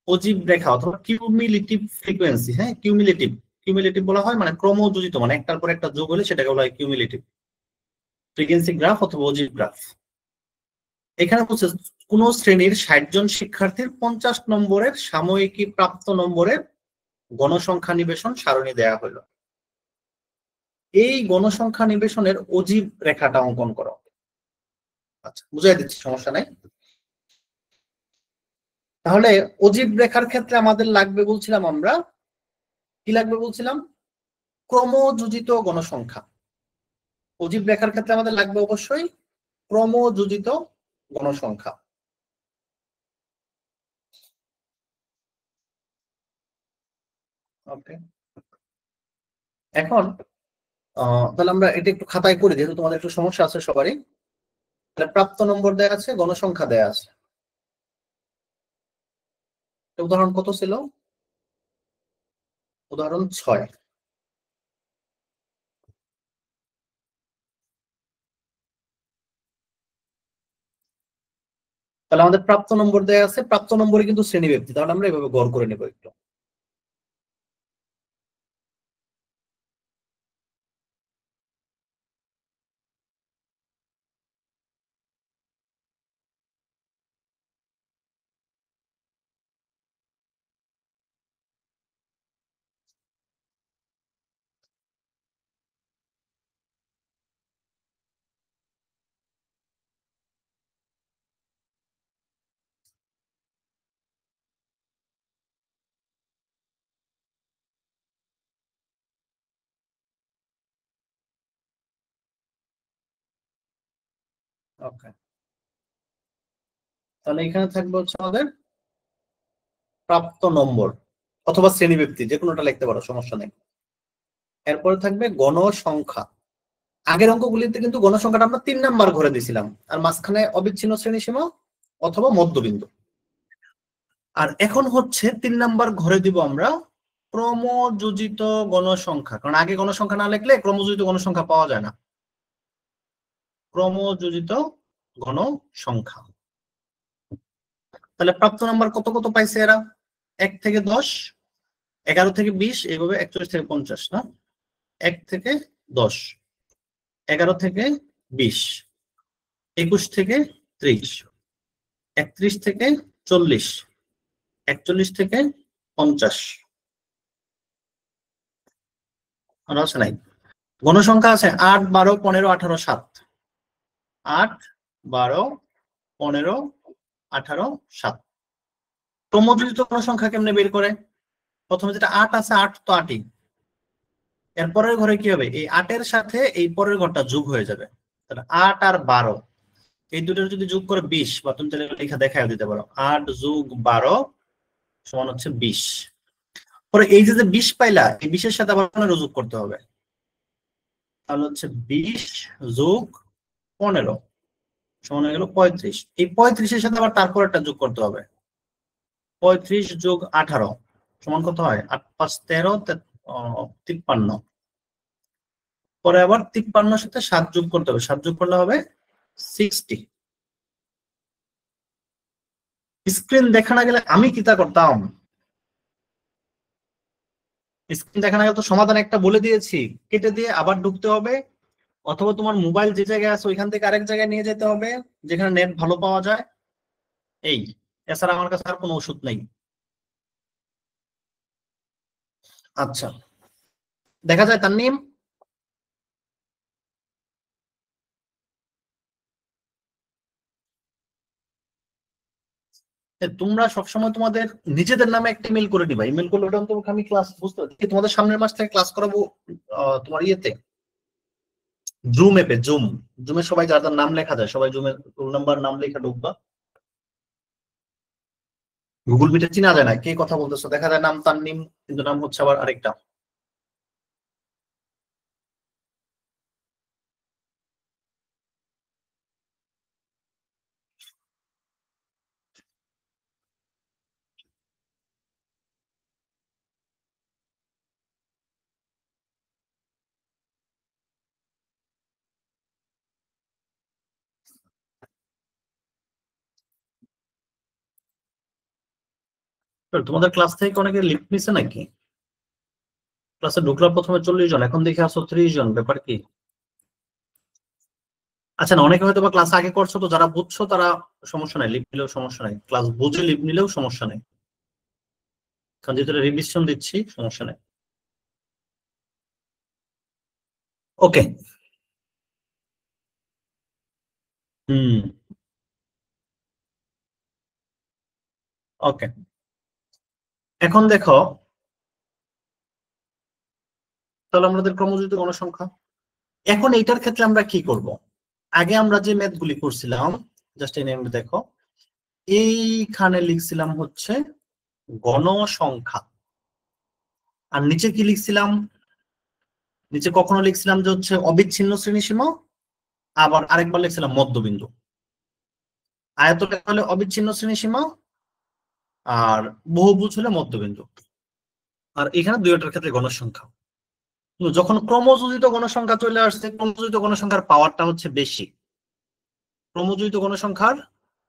অজীব রেখা অথবা কিউমিলেটিভ ফ্রিকোয়েন্সি, হ্যাঁ কিউমিলেটিভ, কিউমিলেটিভ বলা হয় মানে ক্রমযোজিত, মানে একটার পর একটা যোগ হলে সেটাকে বলা হয় কিউমিলেটিভ ফ্রিকোয়েন্সি গ্রাফ অথবা অজীব গ্রাফ। এখানে বলছে কোন শ্রেণীর 60 জন শিক্ষার্থীর 50 নম্বরের সাময়িকী প্রাপ্ত নম্বরের গণসংখ্যা নিবেশন সারণী দেয়া হলো। এই গণসংখ্যা নিবেশনের অজীব রেখাটা অঙ্কন করো। আচ্ছা বুঝাই দিচ্ছি, সমস্যা নাই। তাহলে অজীব রেখার ক্ষেত্রে আমাদের লাগবে বলছিলাম আমরা, কি লাগবে বলছিলাম, ক্রমযোজিত গণসংখ্যা। অজীব রেখার ক্ষেত্রে আমাদের লাগবে অবশ্যই ক্রমযোজিত গণসংখ্যা। ওকে, এখন তাহলে আমরা এটা একটু খাতায় করে, যেহেতু তোমাদের একটু সমস্যা আছে সবারই। তাহলে প্রাপ্ত নম্বর দেয়া আছে, গণসংখ্যা দেয়া আছে। উদাহরণ কত ছিল? উদাহরণ 6। তাহলে আমাদের প্রাপ্ত নম্বর দেয়া আছে, প্রাপ্ত নম্বরে কিন্তু শ্রেণীব্যাপ্তি, তাহলে আমরা এভাবে গড় করে নেবো একটু। ওকে, তাহলে এখানে থাকবে হচ্ছে আমাদের প্রাপ্ত নম্বর অথবা শ্রেণীব্যাপ্তি, যে কোনোটা লিখতে পারো, সমস্যা নেই। এরপরে থাকবে গণসংখ্যা। আগের অঙ্কগুলিতে কিন্তু গণসংখ্যাটা আমরা 3 নাম্বার ঘরে দিছিলাম, আর মাঝখানে অবিচ্ছিন্ন শ্রেণীসীমা অথবা মধ্যবিন্দু। আর এখন হচ্ছে 3 নাম্বার ঘরে দিব আমরা ক্রমযোজিত গণসংখ্যা, কারণ আগে গণসংখ্যা না লিখলে ক্রমযোজিত গণসংখ্যা পাওয়া যায় না। ক্রমযোজিত গণসংখ্যা। তাহলে প্রাপ্ত নাম্বার কত কত পাইছে এরা? 1 থেকে 10, 11 থেকে 20, এইভাবে 41 থেকে 50 না, 1 থেকে 10, 11 থেকে 20, 21 থেকে 30, 31 থেকে 40, 41 থেকে 50। আর আছে নাই? গণসংখ্যা আছে 8, 12, 15, 18, 7। 8, 12, 15, 18, 7। ক্রমযোজিত গণসংখ্যা কেমনে বের করে? প্রথমে যেটা 8 আছে, 8 তো 8ই, এরপরের ঘরে কি হবে, এই 8-এর সাথে এই পরের ঘরটা যোগ হয়ে যাবে। তাহলে 8 আর 12, এই দুটোর যদি যোগ করে 20, বা তুমি তাহলে লেখা দেখায় দিতে পারো, 8 যোগ 12 সমান হচ্ছে 20। পরে এই যে যে 20 পাইলা, এই 20-এর সাথে আবার 15 যোগ করতে হবে, তাহলে হচ্ছে 20 যোগ 15 সমান হয়ে গেল 35। এই 35-এর সাথে আবার তারপর একটা যোগ করতে হবে, 35 যোগ 18 সমান কত হয়, 8 5 13, 53। পরে আবার 53-এর সাথে 7 যোগ করতে হবে, 7 যোগ করলে হবে 60। স্ক্রিন দেখা না গেলে আমি কিতা করতাম, স্ক্রিন দেখা না গেলে তো সমাধান একটা বলে দিয়েছি, কেটে দিয়ে আবার ঢুকতে হবে, অথবা তোমার মোবাইল যে জায়গায় আছে ওইখান থেকে আরেক জায়গায় নিয়ে যেতে হবে যেখানে নেট ভালো পাওয়া যায়। এই, এছাড়া আমার কাছে আর কোনো ওষুধ নেই। আচ্ছা, দেখা যায় তাননিম। তোমরা সবসময় তোমাদের নিজেদের নামে একটা ইমেল করে দিবা, ইমেল করলে ওটা তোমাকে আমি ক্লাস বুঝতে পারছি, তোমাদের সামনের মাস থেকে ক্লাস করাবো তোমার ইয়েতে, জুম অ্যাপে। জুমে সবাই যার যার নাম লেখা যায়, সবাই জুমের রোল নাম্বার নাম লেখা ঢুকবা। গুগল মিটে চিনা যায় না কে কথা বলতেছো, দেখা যায় নাম তাননিম কিন্তু নাম হচ্ছে আবার আরেকটা। তোমাদের ক্লাস থেকে অনেকে লিফট নিছে নাকি? ক্লাসে ঢুকলাম প্রথমে 40 জন, এখন দেখে আসো 30 জন, ব্যাপার কি? আচ্ছা না, অনেকে হয়তো বা ক্লাস আগে করছো, তো যারা বুঝছো তারা সমস্যা নাই, লিভ নিলেও সমস্যা নাই, ক্লাস বুঝে লিভ নিলেও সমস্যা নেই, কারণ যেহেতু রিভিশন দিচ্ছি সমস্যা নেই। ওকে। হুম। ওকে, এখন দেখো, তাহলে আমাদের ক্রমযুক্ত গণসংখ্যা, এখন এইটার ক্ষেত্রে আমরা কি করব? আগে আমরা যে ম্যাথ গুলি করছিলাম, জাস্ট এই নেমটা দেখো, এইখানে লিখছিলাম হচ্ছে গণসংখ্যা, আর নিচে কি লিখছিলাম? নিচে কখনো লিখছিলাম যে হচ্ছে অবিচ্ছিন্ন শ্রেণীসীমা, আবার আরেকবার লিখছিলাম মধ্যবিন্দু। আয়তলেখ হলে অবিচ্ছিন্ন শ্রেণীসীমা, আর বহুভুজ হলে মধ্যবিন্দু। আর এখানে দুইটার ক্ষেত্রে গণসংখ্যা। যখন ক্রমযোজিত গণসংখ্যা চলে আসছে, ক্রমযোজিত গণসংখ্যার পাওয়ারটা হচ্ছে বেশি, ক্রমযোজিত গণসংখ্যার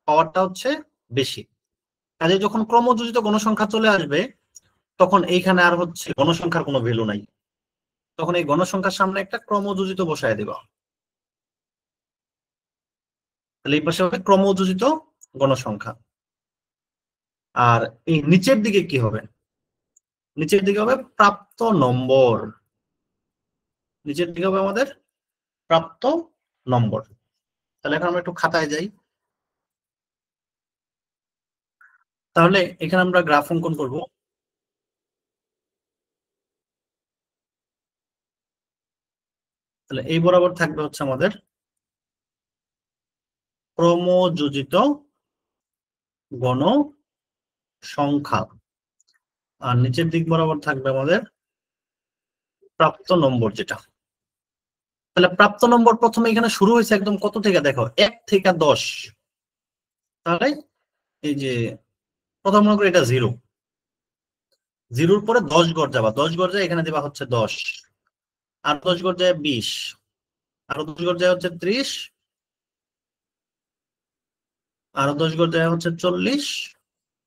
পাওয়ারটা হচ্ছে বেশি। কাজে যখন ক্রমযোজিত গণসংখ্যা চলে আসবে, তখন এইখানে আর হচ্ছে গণসংখ্যার কোনো ভ্যালু নাই, তখন এই গণসংখ্যার সামনে একটা ক্রমযোজিত বসায় দেবা, তাহলে এই পাশে হবে ক্রমযোজিত গণসংখ্যা। আর এই নিচের দিকে কি হবে? নিচের দিকে হবে প্রাপ্ত নম্বর, নিচের দিকে হবে আমাদের প্রাপ্ত নম্বর। তাহলে এখন আমরা একটু খাতায় যাই, তাহলে এখানে আমরা গ্রাফ অঙ্কন করব। তাহলে এই বরাবর থাকবে হচ্ছে আমাদের ক্রমযোজিত গণসংখ্যা, আর নিচের দিক বরাবর থাকবে আমাদের প্রাপ্ত নম্বর যেটা। তাহলে প্রাপ্ত নম্বর প্রথমে এখানে শুরু হয়েছে একদম কত থেকে, দেখো 1 থেকে 10। তাহলে এই যে প্রথম মনে করি এটা 0, 0-র পরে 10 গড় যাবা, 10 গড় যায় এখানে দেবা হচ্ছে 10, আর 10 গড় যায় 20, আরো 10 গড় যায় হচ্ছে 30, আরো 10 গড় যায় হচ্ছে 40,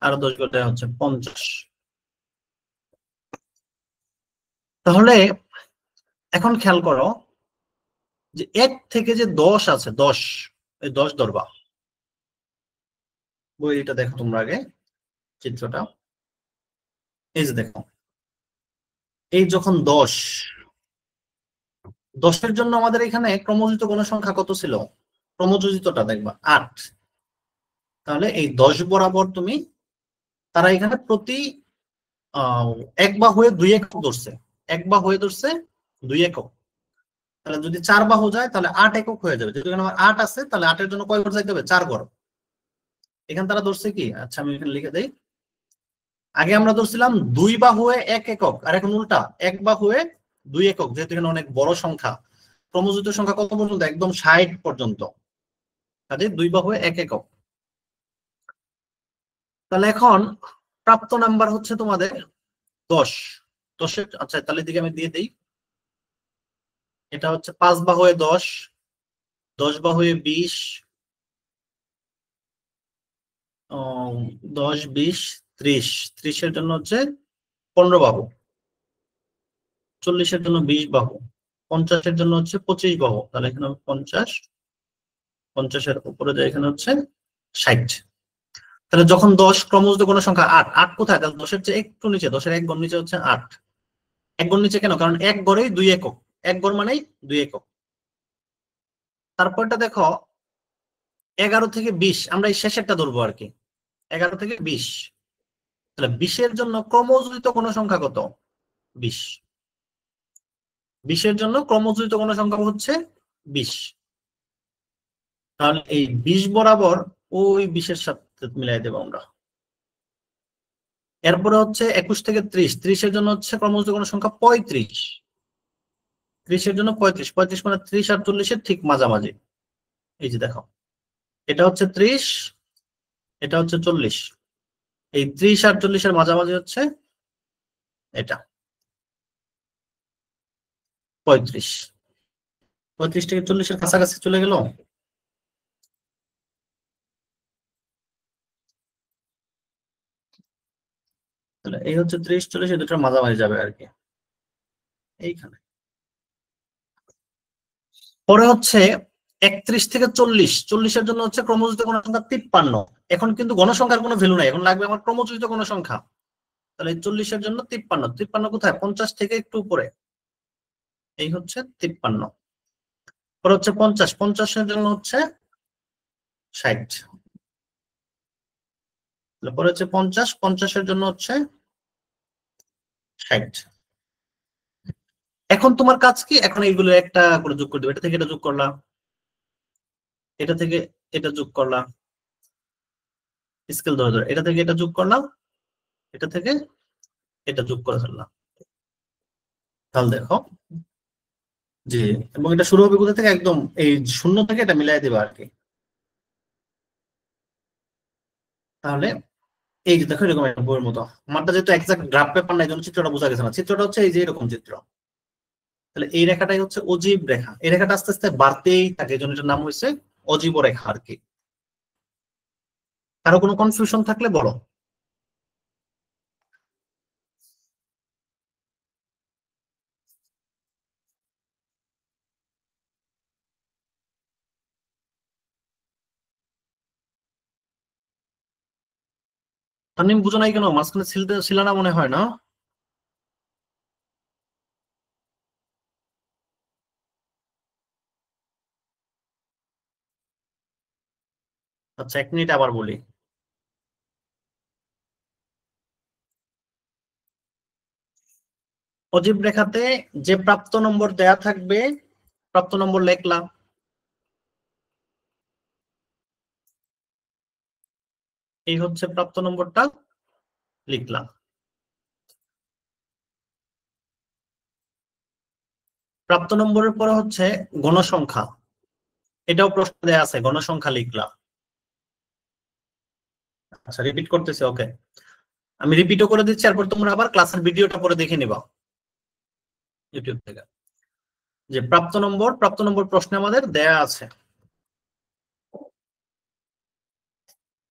আরো 10 গড় যায় হচ্ছে 50। তাহলে এখন খেয়াল করো যে 1 থেকে যে 10 আছে, 10, এই 10 ধরবা, বইটা দেখো তোমরা আগে চিত্রটা, এই যে দেখো, এই যখন 10, 10-এর জন্য আমাদের এখানে ক্রমযোজিত গণসংখ্যা কত ছিল? ক্রমযোজিতটা দেখবা 8। তাহলে এই 10 বরাবর তুমি, তারা এখানে প্রতি আহ 1 বাহুয়ে 2 একক ধরছে, 1 বাহুয়ে ধরছে 2 একক। তাহলে যদি 4 বাহু যায় তাহলে 8 একক হয়ে যাবে, যেহেতু এখানে আমার 8 আছে, তাহলে 8-এর জন্য কয় ঘর যাইতে হবে? 4 ঘর। এখানে তারা ধরছে কি, আচ্ছা আমি এখানে লিখে দেই, আগে আমরা ধরছিলাম 2 বাহুয়ে 1 একক, আর এখন উল্টা 1 বাহুয়ে 2 একক, যেহেতু এখানে অনেক বড় সংখ্যা, ক্রমযোজিত সংখ্যা কত পর্যন্ত? একদম 60 পর্যন্ত, কাজে 2 বাহুয়ে 1 একক। তাহলে এখন প্রাপ্ত নাম্বার হচ্ছে তোমাদের 10, 10-এর, আচ্ছা তাহলে দিকে আমি দিয়ে দিই, এটা হচ্ছে 5 বাহুয়ে 10, 10 বাহুয়ে 20, 10, 20, 30, 30-এর জন্য হচ্ছে 15 বাহু, 40-এর জন্য 20 বাহু, 50-এর জন্য হচ্ছে 25 বাহু, তাহলে এখানে 50, 50-এর উপরে যায় এখানে হচ্ছে 60। তাহলে যখন 10 ক্রমযোজিত কোনো সংখ্যা 8, 8 কোথায়? তাহলে 10-এর চেয়ে একটু নিচে, 10-এর 1 ঘর নিচে হচ্ছে 8। 1 ঘর নিচে কেন? কারণ 1 ঘরেই 2 একক, 1 ঘর মানেই 2 একক। তারপরটা দেখো 11 থেকে 20, আমরা এই শেষেরটা ধরবো আর কি, 11 থেকে 20। তাহলে 20-এর জন্য ক্রমযোজিত কোনো সংখ্যা কত? 20। 20-এর জন্য ক্রমযোজিত কোনো সংখ্যা হচ্ছে 20। তাহলে এই 20 বরাবর ওই 20-এর সাথে মিলাই দেবো আমরা। এরপরে হচ্ছে 21 থেকে 30, 30-এর জন্য হচ্ছে ক্রমযোজিত কোনো সংখ্যা 35, 30-এর জন্য 35, 35 মানে 30 আর 40-এর ঠিক মাঝামাঝি, এই যে দেখো, এটা হচ্ছে 30, এটা হচ্ছে 40, এই 30 আর 40-এর মাঝামাঝি হচ্ছে এটা 35, 35 থেকে 40-এর কাছাকাছি চলে গেল। তাহলে এই হচ্ছে 30 40, এই দুটোর মাঝামাঝি যাবে আর কি এইখানে। পরে হচ্ছে 31 থেকে 40, 40-এর জন্য হচ্ছে ক্রমযুক্ত কোন সংখ্যা 53। এখন কিন্তু গণসংখ্যার কোনো ভ্যালু নাই, এখন লাগবে আমার ক্রমযুক্ত কোন সংখ্যা। তাহলে 40-এর জন্য 53, 53 কোথায়? 50 থেকে একটু উপরে, এই হচ্ছে 53। পরে হচ্ছে 50, 50-এর জন্য হচ্ছে 60। পরে হচ্ছে 50, 50-এর জন্য হচ্ছে 60। এখন তোমার কাজ কি? এখন এইগুলো একটা করে যোগ করে দিবে। এটা থেকে এটা যোগ করলাম, এটা থেকে এটা যোগ করলাম, স্কেল ধরে ধরে এটা থেকে এটা যোগ করলাম, এটা থেকে এটা যোগ করে ফেললাম। তাহলে দেখো, জি, এবং এটা শুরু হবে কোথা থেকে? একদম এই শূন্য থেকে এটা মিলাই দিবা আর কি। তাহলে এই যে দেখো এরকম একটা বইয়ের মতো, আমারটা যেহেতু এক্সাক্ট গ্রাফ পেপার না, এই জন্য চিত্রটা বোঝা গেছে না। চিত্রটা হচ্ছে এই যে এরকম চিত্র। তাহলে এই রেখাটাই হচ্ছে অজীব রেখা, এই রেখাটা আস্তে আস্তে বাড়তেই থাকে, এই জন্য এটার নাম হয়েছে অজীব রেখা আর কি। কারো কোনো কনফিউশন থাকলে বলো। তামিম বুঝো নাই কেন? মাঝখানে ছিল না মনে হয় না? আচ্ছা, 1 মিনিট আবার বলি। অজীব রেখাতে যে প্রাপ্ত নম্বর দেয়া থাকবে, প্রাপ্ত নম্বর লিখলাম, এই হচ্ছে প্রাপ্ত নম্বরটা লিখলাম। প্রাপ্ত নম্বরের পরে হচ্ছে গণসংখ্যা, এটাও প্রশ্ন দেয়া আছে, গণসংখ্যা লিখলাম। আচ্ছা, রিপিট করতেছি, ওকে, আমি রিপিটও করে দিচ্ছি, তারপর তোমরা আবার ক্লাসের ভিডিওটা পরে দেখে নিবা ইউটিউব থেকে। যে প্রাপ্ত নম্বর, প্রাপ্ত নম্বর প্রশ্নে আমাদের দেয়া আছে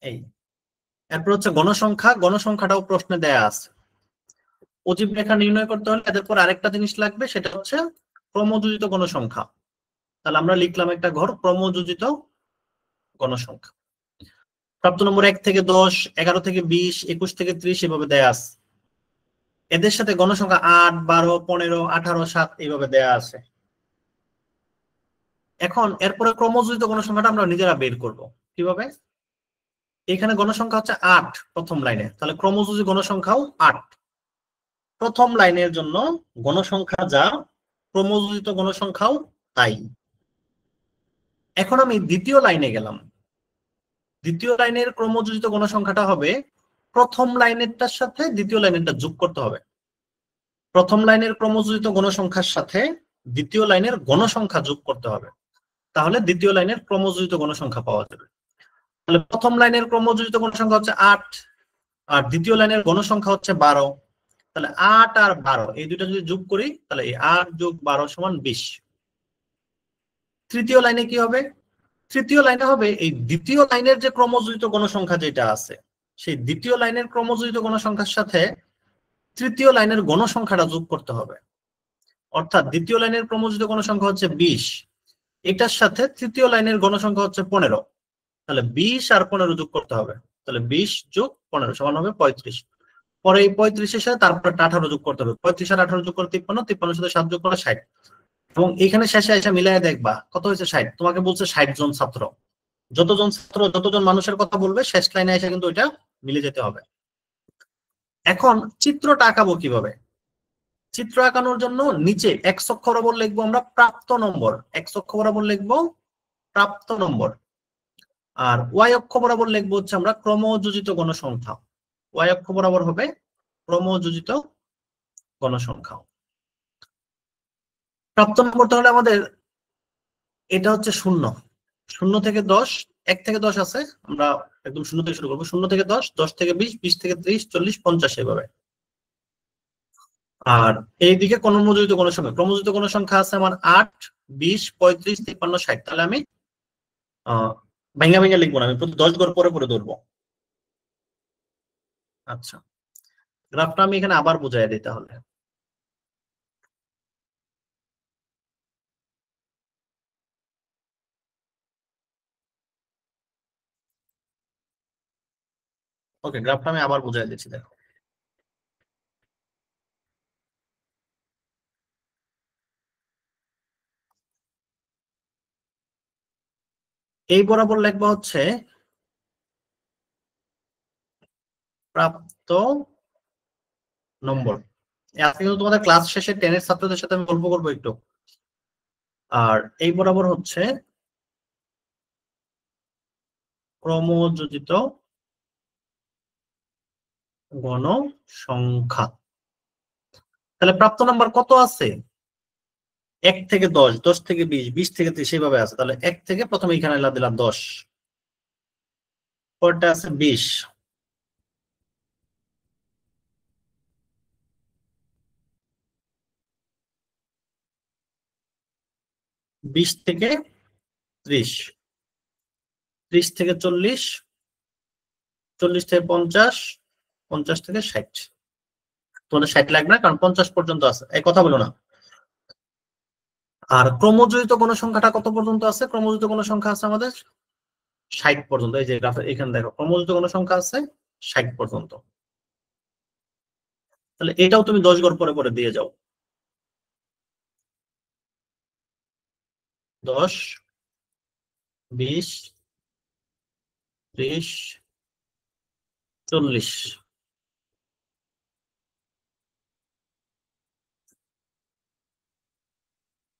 এই। এরপর হচ্ছে গণসংখ্যা, গণসংখ্যাটাও প্রশ্নে দেয়া আছে। অজীব রেখা নির্ণয় করতে হলে এদের পর আরেকটা জিনিস লাগবে, সেটা হচ্ছে ক্রমযোজিত গণসংখ্যা। তাহলে আমরা লিখলাম একটা ঘর, ক্রমযোজিত গণসংখ্যা। প্রাপ্ত নম্বর 1 থেকে 10, 11 থেকে 20, 21 থেকে 30 এভাবে দেয়া আছে। এদের সাথে গণসংখ্যা 8, 12, 15, 18, 7 এইভাবে দেয়া আছে। এখন এরপরে ক্রমযোজিত গণসংখ্যাটা আমরা নিজেরা বের করব কিভাবে। এখানে গণসংখ্যা হচ্ছে 8 প্রথম লাইনে, তাহলে ক্রমযোজিত গণসংখ্যাও 8 প্রথম লাইনের জন্য। গণসংখ্যা যা, ক্রমযোজিত গণসংখ্যাও তাই। এখন আমি দ্বিতীয় লাইনে গেলাম, দ্বিতীয় লাইনের ক্রমযোজিত গণসংখ্যাটা হবে প্রথম লাইনেরটার সাথে দ্বিতীয় লাইনেরটা যোগ করতে হবে। প্রথম লাইনের ক্রমযোজিত গণসংখ্যার সাথে দ্বিতীয় লাইনের গণসংখ্যা যোগ করতে হবে, তাহলে দ্বিতীয় লাইনের ক্রমযোজিত গণসংখ্যা পাওয়া যাবে। তাহলে প্রথম লাইনের ক্রমযোজিত গণসংখ্যা হচ্ছে 8, আর দ্বিতীয় লাইনের গণসংখ্যা হচ্ছে 12। তাহলে 8 আর 12 এই দুইটা যদি যোগ করি, তাহলে এই 8 যোগ 12 সমান 20। তৃতীয় লাইনে কি হবে? তৃতীয় লাইনে হবে এই দ্বিতীয় লাইনের যে ক্রমযোজিত গণসংখ্যা যেটা আছে, সেই দ্বিতীয় লাইনের ক্রমযোজিত গণসংখ্যার সাথে তৃতীয় লাইনের গণসংখ্যাটা যোগ করতে হবে। অর্থাৎ দ্বিতীয় লাইনের ক্রমযোজিত গণসংখ্যা হচ্ছে 20, এটার সাথে তৃতীয় লাইনের গণসংখ্যা হচ্ছে 15। তাহলে 20 আর 15 যোগ করতে হবে, তাহলে 20 যোগ 15 সমান হবে 35। পরে এই 35-এর সাথে তারপরে 18 যোগ করতে হবে, 35 আর 18 যোগ করে 53, 53-এর সাথে 7 যোগ করে 60। এবং এখানে শেষে এসে মিলাই দেখবা কত হয়েছে, 60। তোমাকে বলছে 60 জন ছাত্র, যতজন ছাত্র যতজন মানুষের কথা বলবে শেষ লাইনে এসে কিন্তু এটা মিলে যেতে হবে। এখন চিত্রটা আঁকাবো কিভাবে? চিত্র আঁকানোর জন্য নিচে এক্স অক্ষ বরাবর লিখবো আমরা প্রাপ্ত নম্বর, এক্স অক্ষ বরাবর লিখবো প্রাপ্ত নম্বর, আর ওয়াই অক্ষ বরাবর লিখবো হচ্ছে আমরা ক্রমযোজিত গণসংখ্যা। ওয়াই অক্ষ বরাবর হবে ক্রমযোজিত গণসংখ্যা। প্রাপ্ত নম্বর তাহলে আমাদের এটা হচ্ছে 0, 0 থেকে 10, 1 থেকে 10 আছে, আমরা একদম 0 থেকে শুরু করবো। 0 থেকে 10, 10 থেকে 20, 20 থেকে 30, 40, 50 এইভাবে। আর এইদিকে ক্রমযোজিত গণসংখ্যা, ক্রমযোজিত গণসংখ্যা আছে আমার 8, 20, 35, 53, 60। তাহলে আমি ভাঙ্গা ভাঙ্গা লিখবো না, আমি প্রতি 10 ঘর পরে পরে ধরবো। আচ্ছা, গ্রাফটা আমি এখানে আবার বুঝাই দিই তাহলে। ওকে, গ্রাফটা আমি আবার বুঝাই দিচ্ছি, দেখো। এই বরাবর লেখবা হচ্ছে প্রাপ্ত নম্বর। আজকে কিন্তু তোমাদের ক্লাস শেষে 10 এর ছাত্রদের সাথে আমি গল্প করবো একটু। আর এই বরাবর হচ্ছে ক্রমযোজিত গণসংখ্যা। তাহলে প্রাপ্ত নাম্বার কত আছে? 1 থেকে 10, 10 থেকে 20, 20 থেকে 30 এইভাবে আছে। তাহলে 1 থেকে প্রথমে এখানে দিলাম 10, পরটা আছে 20, 20 থেকে 30, 30 থেকে 40, 40 থেকে 50, 50 থেকে 60। তোমাদের 60 লাগবে না, কারণ 50 পর্যন্ত আছে, এই কথা বলো না। আর ক্রমযোজিত গণসংখ্যাটা কত পর্যন্ত আছে? ক্রমযোজিত গণসংখ্যা আছে আমাদের 60 পর্যন্ত। এই যে গ্রাফে এখানে দেখো, ক্রমযোজিত গণসংখ্যা আছে 60 পর্যন্ত। তাহলে এটাও তুমি 10 ঘর পরে পরে দিয়ে যাও। 10, 20, 30, 40,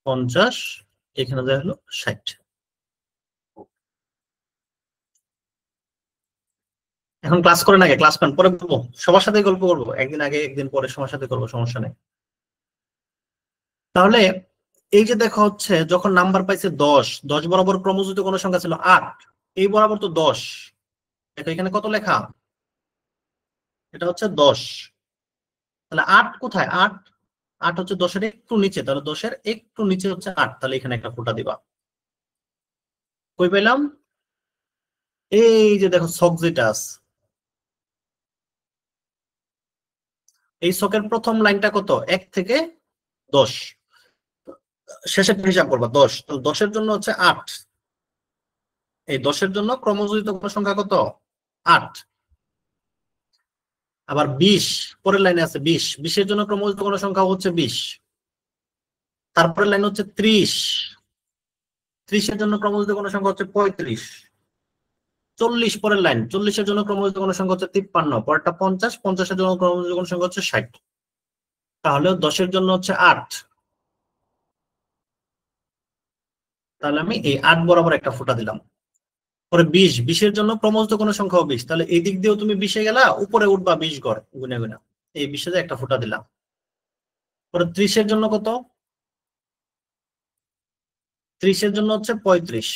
50, এখানে দেখা হলো 60। এখন ক্লাস করেন আগে, ক্লাস করেন পরে বলবো, সবার সাথে গল্প করবো, একদিন আগে একদিন পরে সবার সাথে করবো, সমস্যা নেই। তাহলে এই যে দেখো হচ্ছে যখন নাম্বার পাইছে 10, 10 বরাবর ক্রমযোজিত কোন সংখ্যা ছিল 8, এই বরাবর তো 10। দেখো এখানে কত লেখা? এটা হচ্ছে 10। তাহলে 8 কোথায়? 8, 8 হচ্ছে 10-এর একটু নিচে, তাহলে 10-এর একটু নিচে হচ্ছে 8। তাহলে এখানে একটা ফোঁটা দিবা। কই পেলাম? এই যে দেখো ছক যেটা আছে, এই ছকের প্রথম লাইনটা কত? 1 থেকে 10, শেষের হিসাব করবা 10। তো 10-এর জন্য হচ্ছে 8, এই 10-এর জন্য ক্রমযোজিত কোন সংখ্যা কত? 8। আবার 20 পরের লাইনে আছে 20, 20-এর জন্য ক্রমযোজিত কোন সংখ্যা হচ্ছে 20। তারপরের লাইন হচ্ছে 30, 30-এর জন্য ক্রমযোজিত কোন সংখ্যা হচ্ছে 35। 40 পরের লাইন, 40-এর জন্য ক্রমযোজিত কোন সংখ্যা হচ্ছে 53, পরেরটা 50, 50-এর জন্য ক্রমযোজিত কোন সংখ্যা হচ্ছে 60। তাহলে 10-এর জন্য হচ্ছে 8। তাহলে আমি এই 8 বরাবর একটা ফোঁটা দিলাম। পরে 20, 20-এর জন্য ক্রমযোজিত কোন সংখ্যা 20, তাহলে এই দিক দিয়েও তুমি 20-এ গেলা, উপরে উঠবা 20 ঘর গুনে গুনে, এই 20-এ একটা ফোঁটা দিলাম। পরে 30-এর জন্য কত? 30-এর জন্য হচ্ছে 35।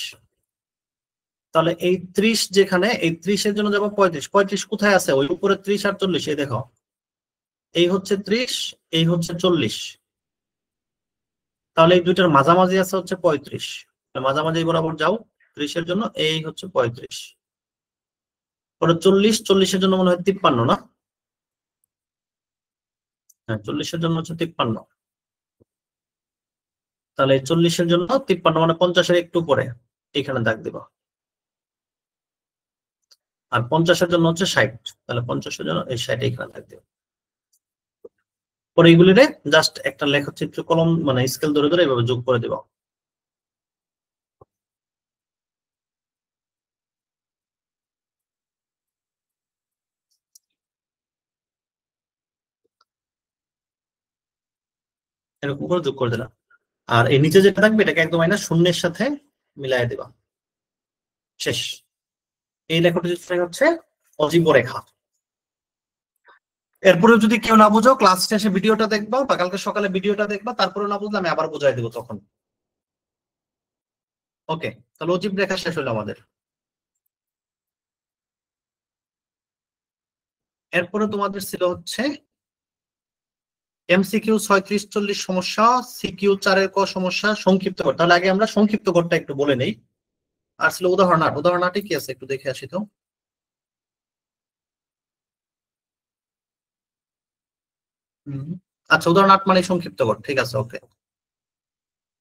তাহলে এই 30 যেখানে, এই 30-এর জন্য যাবো 35, 35 কোথায় আছে? ওই উপরে 30 আর 40, এই দেখো, এই হচ্ছে 30, এই হচ্ছে 40। তাহলে এই দুইটার মাঝামাঝি আছে হচ্ছে 35, মাঝামাঝি বরাবর যাও। 30-এর জন্য এই হচ্ছে 35, পরে 40, 40-এর জন্য মনে হয় 53 না? হ্যাঁ, 40-এর জন্য হচ্ছে 53। তাহলে 40-এর জন্য 53 মানে 50-এর একটু পরে, এখানে দাগ দিবা। আর 50-এর জন্য হচ্ছে 60, তাহলে 50-এর জন্য এই 60 এখানে দাগ দিবা। পরে এগুলিরে জাস্ট একটা লেখচিত্র কলম মানে স্কেল ধরে ধরে এভাবে যোগ করে দিবা। এরকম করে যোগ করে দিলাম। আর এই নিচে যেটা থাকবে এটাকে একদম আইনা শূন্যের সাথে মিলাই দিবা, শেষ। এই লেখাটা হচ্ছে অজীব রেখা। এরপরে যদি কেউ না বুঝো, ক্লাস শেষে ভিডিওটা দেখবা বা কালকে সকালে ভিডিওটা দেখবা, তারপরে না বুঝলে আমি আবার বুঝাই দেবো তখন। ওকে, তাহলে অজীব রেখা শেষ হলো আমাদের। এরপরে তোমাদের ছিল হচ্ছে এমসিকিউ 36, 40 সমস্যা, সিকিউ 4-এর ক সমস্যা, সংক্ষিপ্ত কর। তাহলে আগে আমরা সংক্ষিপ্ত করটা একটু বলে নেই। আর ছিল উদাহরণ, উদাহরণটি কি আছে একটু দেখে আসি তো। হুম। আচ্ছা, উদাহরণ 8 মানে সংক্ষিপ্ত কর, ঠিক আছে, ওকে।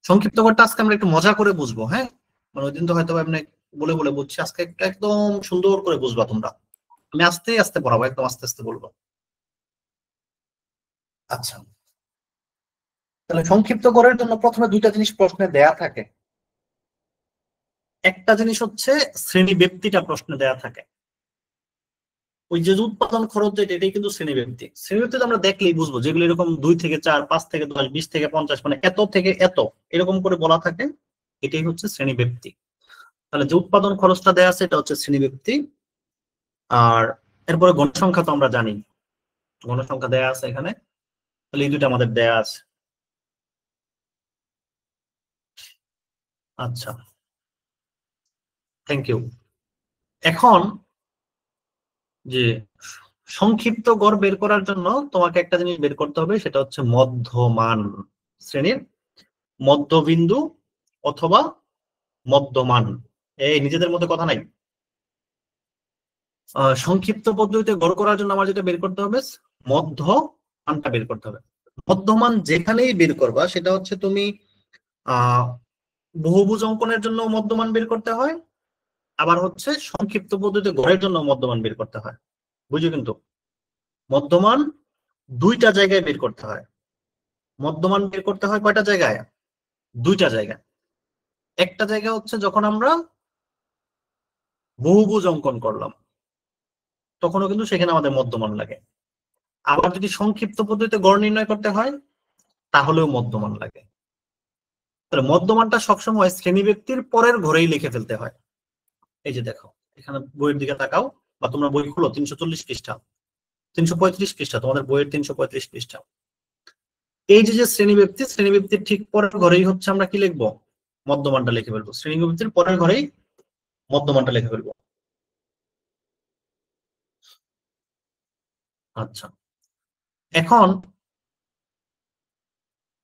সংক্ষিপ্ত করতে আজকে আমরা একটু মজা করে বুঝবো, হ্যাঁ। মানে ওই দিন তো হয়তো এমনি বলে বলে বুঝছি, আজকে একটা একদম সুন্দর করে বুঝবা তোমরা। আমি আস্তে আস্তে পড়াবো, একদম আস্তে আস্তে বলবো। আচ্ছা, তাহলে সংক্ষিপ্ত করার জন্য প্রথমে দুইটা জিনিস প্রশ্নে দেয়া থাকে। একটা জিনিস হচ্ছে শ্রেণী ব্যক্তিটা প্রশ্নে দেয়া থাকে। ওই যে উৎপাদন খরচ যেটা, এটাই কিন্তু শ্রেণী ব্যক্তি। শ্রেণী ব্যক্তি তো আমরা দেখলেই বুঝবো, যেগুলো এরকম 2 থেকে 4, 5 থেকে 10, 20 থেকে 50, মানে এত থেকে এত এরকম করে বলা থাকে, এটাই হচ্ছে শ্রেণী ব্যক্তি। তাহলে যে উৎপাদন খরচটা দেয়া আছে এটা হচ্ছে শ্রেণী ব্যক্তি। আর এরপরে গণসংখ্যা তো আমরা জানি, গণসংখ্যা দেয়া আছে এখানে। তাহলে এই দুটো আমাদের দেয়া আছে। আচ্ছা, থ্যাংক ইউ। এখন যে সংক্ষিপ্ত গড় বের করার জন্য তোমাকে একটা জিনিস বের করতে হবে, সেটা হচ্ছে মধ্যমান। শ্রেণীর মধ্যবিন্দু অথবা মধ্যমান। এই নিজেদের মধ্যে কথা নাই। সংক্ষিপ্ত পদ্ধতিতে গড় করার জন্য আমার যেটা বের করতে হবে, মধ্যমানটা বের করতে হবে। মধ্যমান যেখানেই বের করবা, সেটা হচ্ছে তুমি আহ বহুভুজ অঙ্কনের জন্য মধ্যমান বের করতে হয়, আবার হচ্ছে সংক্ষিপ্ত পদ্ধতিতে গড়ের জন্য মধ্যমান বের করতে হয়। বুঝো কিন্তু, মধ্যমান দুইটা জায়গায় বের করতে হয়। মধ্যমান বের করতে হয় কয়টা জায়গায়? দুইটা জায়গায়। একটা জায়গা হচ্ছে যখন আমরা বহুভুজ অঙ্কন করলাম, তখনও কিন্তু সেখানে আমাদের মধ্যমান লাগে। আবার যদি সংক্ষিপ্ত পদ্ধতিতে গড় নির্ণয় করতে হয়, তাহলেও মধ্যমান লাগে। তাহলে মধ্যমানটা সবসময় শ্রেণী ব্যক্তির পরের ঘরেই লিখে ফেলতে হয়। এই যে দেখো, এখানে বইয়ের দিকে তাকাও, বা তোমরা বই খুলো 340 পৃষ্ঠা, 335 পৃষ্ঠা, তোমাদের বইয়ের 335 পৃষ্ঠা। এই যে যে শ্রেণী ব্যক্তি, শ্রেণী ব্যক্তির ঠিক পরের ঘরেই হচ্ছে আমরা কি লিখবো, মধ্যমানটা লিখে ফেলবো। শ্রেণী ব্যক্তির পরের ঘরেই মধ্যমানটা লিখে ফেলবো। আচ্ছা, এখন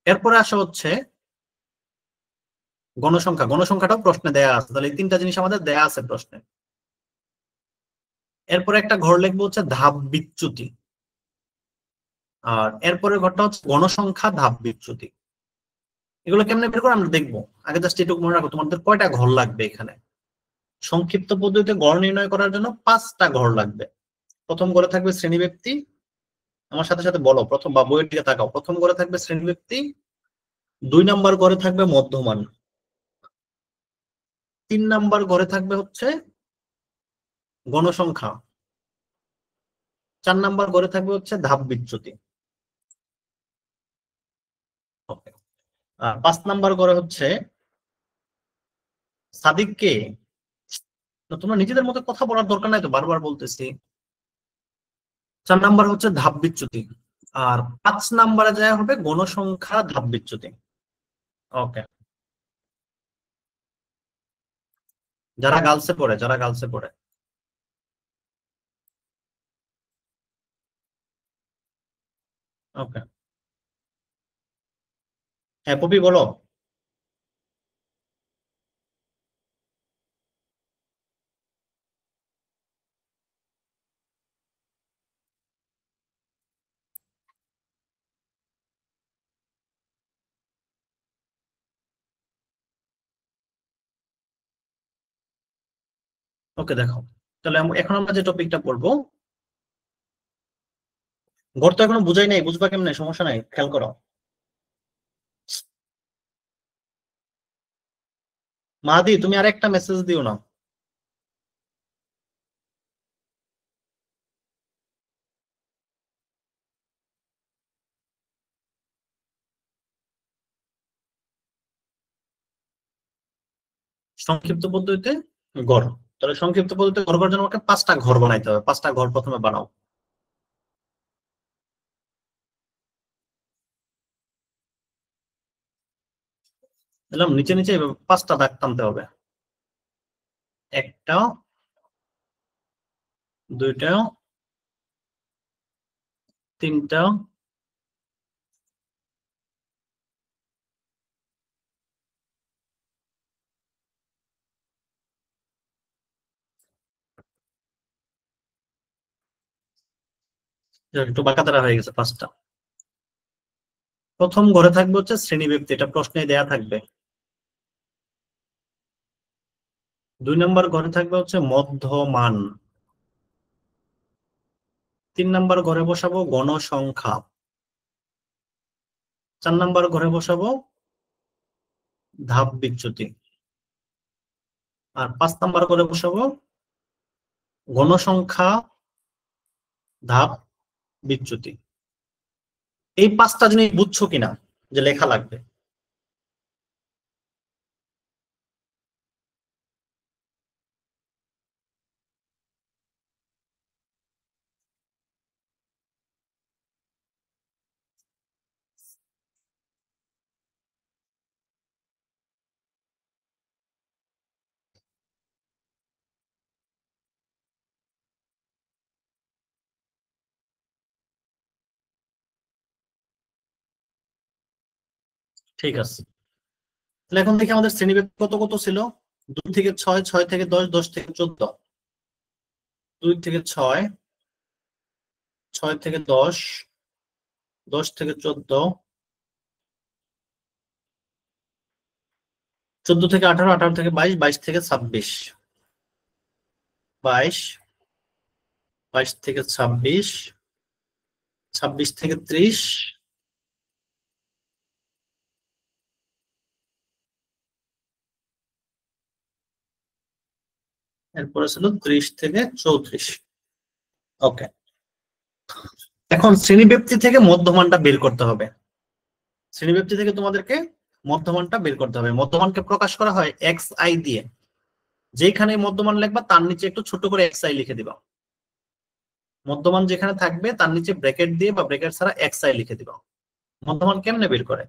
এরপরে আসা হচ্ছে গণসংখ্যা। গণসংখ্যাটাও প্রশ্নে দেয়া আছে, তাহলে এই তিনটা জিনিস আমাদের দেয়া আছে প্রশ্নে। এরপরে একটা ঘর লিখবো হচ্ছে ধাপ বিচ্যুতি। আর এরপরের ঘরটা হচ্ছে গণসংখ্যা ধাপ বিচ্যুতি। এগুলো কেমনে বের করে আমরা দেখবো। আগে জাস্ট এটুকু মনে রাখো, তোমাদের কয়টা ঘর লাগবে এখানে। সংক্ষিপ্ত পদ্ধতিতে গড় নির্ণয় করার জন্য 5টা ঘর লাগবে। প্রথম ঘরে থাকবে শ্রেণী ব্যক্তি। আমার সাথে সাথে বলো, প্রথম বা বইয়ের দিকে তাকাও। প্রথম ঘরে থাকবে শ্রেণী ব্যক্তি, 2 নাম্বার ঘরে থাকবে মধ্যমান, 3 নাম্বার ঘরে থাকবে হচ্ছে গণসংখ্যা, 4 নাম্বার ঘরে থাকবে হচ্ছে ধাপ বিচ্যুতি। ওকে। আর 5 নাম্বার ঘরে হচ্ছে সাদিককে, তোমরা নিজেদের মতো কথা বলার দরকার নাই তো, বারবার বলতেছি। 4 নাম্বার হচ্ছে ধাপ বিচ্যুতি, আর 5 নাম্বারে যায় হবে গণসংখ্যা ধাপ বিচ্যুতি। ওকে। যারা গার্লসে পড়ে, যারা গার্লসে পড়ে। ওকে। হ্যাঁ পপি বলো। ওকে, দেখো, তাহলে এখন আমরা যে টপিকটা পড়বো, ঘর তো এখনো বুঝাই নাই, বুঝবা কেমনে, সমস্যা নাই, খেয়াল করো। মাহাদি, তুমি আর একটা মেসেজ দিও না। সংক্ষিপ্ত পদ্ধতিতে ঘর, তাহলে সংক্ষিপ্ত পদ্ধতিতে ঘর করার জন্য আমাকে 5টা ঘর বানাইতে হবে। 5টা ঘর প্রথমে বানাও। দিলাম নিচে নিচে এভাবে 5টা দাগ টানতে হবে। একটা, দুইটা, তিনটা, একটু বাঁকাতারা হয়ে গেছে 5টা। প্রথম ঘরে থাকবে হচ্ছে শ্রেণীব্যক্তি, এটা প্রশ্নে দেয়া থাকবে। 2 নম্বর ঘরে থাকবে হচ্ছে মধ্যমান। 3 নম্বর ঘরে বসাবো গণসংখ্যা। 4 নম্বর ঘরে বসাবো ধাপ বিচ্যুতি। আর 5 নম্বর ঘরে বসাবো গণসংখ্যা ধাপ বিচ্যুতি। এই 5টা জিনিস বুঝছো কিনা যে লেখা লাগবে? ঠিক আছে, তাহলে এখন থেকে আমাদের শ্রেণীবিভাগ কত কত ছিল? 2 থেকে 6, 6 থেকে 10, 10 থেকে 14। 2 থেকে 6, 6 থেকে 10, 10 থেকে 14, 14 থেকে 18, 18 থেকে 22, 22 থেকে 26, 22, 22 থেকে 26, 26 থেকে 30, এরপরে ছিল 30 থেকে 34। ওকে, এখন শ্রেণীব্যক্তি থেকে মধ্যমানটা বের করতে হবে। শ্রেণীব্যক্তি থেকে তোমাদেরকে মধ্যমানটা বের করতে হবে। মধ্যমানকে প্রকাশ করা হয় এক্স আই দিয়ে। যেখানে মধ্যমান লিখবা তার নিচে একটু ছোট করে এক্স আই লিখে দিবা। মধ্যমান যেখানে থাকবে তার নিচে ব্র্যাকেট দিয়ে বা ব্র্যাকেট ছাড়া এক্স আই লিখে দিবা। মধ্যমান কেমনে বের করে?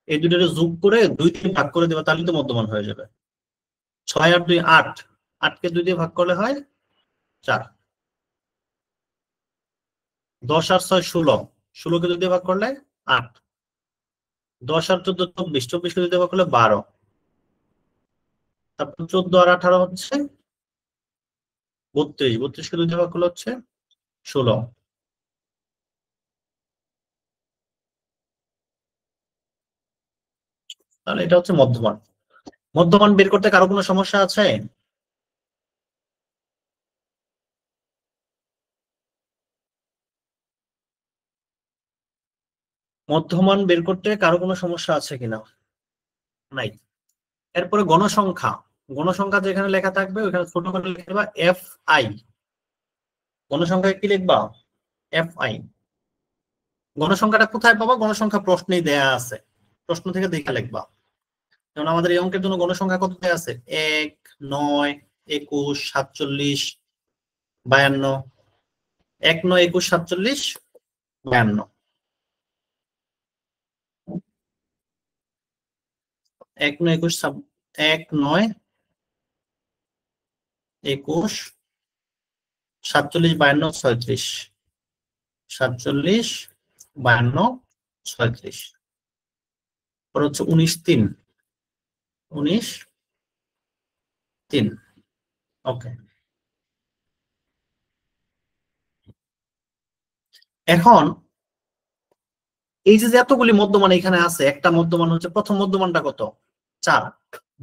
এই দুটোকে যোগ করে 2 দিয়ে ভাগ করে দিবা, তাহলে তো মধ্যমান হয়ে যাবে। 6 আর 2 8, 8কে 2 দিয়ে ভাগ করলে হয় 4। 10 আর 6 16, 16কে 2 দিয়ে ভাগ করলে 8। 10 আর 14 24, 24কে 2 দিয়ে ভাগ করলে 12। তারপর 14 আর 18 হচ্ছে 32, 32কে 2 দিয়ে ভাগ করলে হচ্ছে 16। তাহলে এটা হচ্ছে মধ্যমান। মধ্যমান বের করতে কারো কোনো সমস্যা আছে? মধ্যমান বের করতে কারো কোনো সমস্যা আছে কিনা? নাই। এরপরে গণসংখ্যা। গণসংখ্যা যেখানে লেখা থাকবে ওইখানে ছোট করে লিখবা এফ আই। গণসংখ্যা কি লিখবা? F I. গণসংখ্যাটা কোথায় পাবা? গণসংখ্যা প্রশ্নেই দেয়া আছে, প্রশ্ন থেকে দেখে লিখবা। যেমন আমাদের এই অঙ্কের জন্য গণসংখ্যা কত দেয়া আছে? 1, 9, 21, 47, 52। 1, 9, 21, 47, 52। 1, 9, 21, 1, 9, 21, 47, 52, 36। 47, 52, 36। পর হচ্ছে 19, 3, 19, 3। ওকে, এখন এই যে এতগুলি মধ্যমান এখানে আছে, একটা মধ্যমান হচ্ছে, প্রথম মধ্যমানটা কত? 4।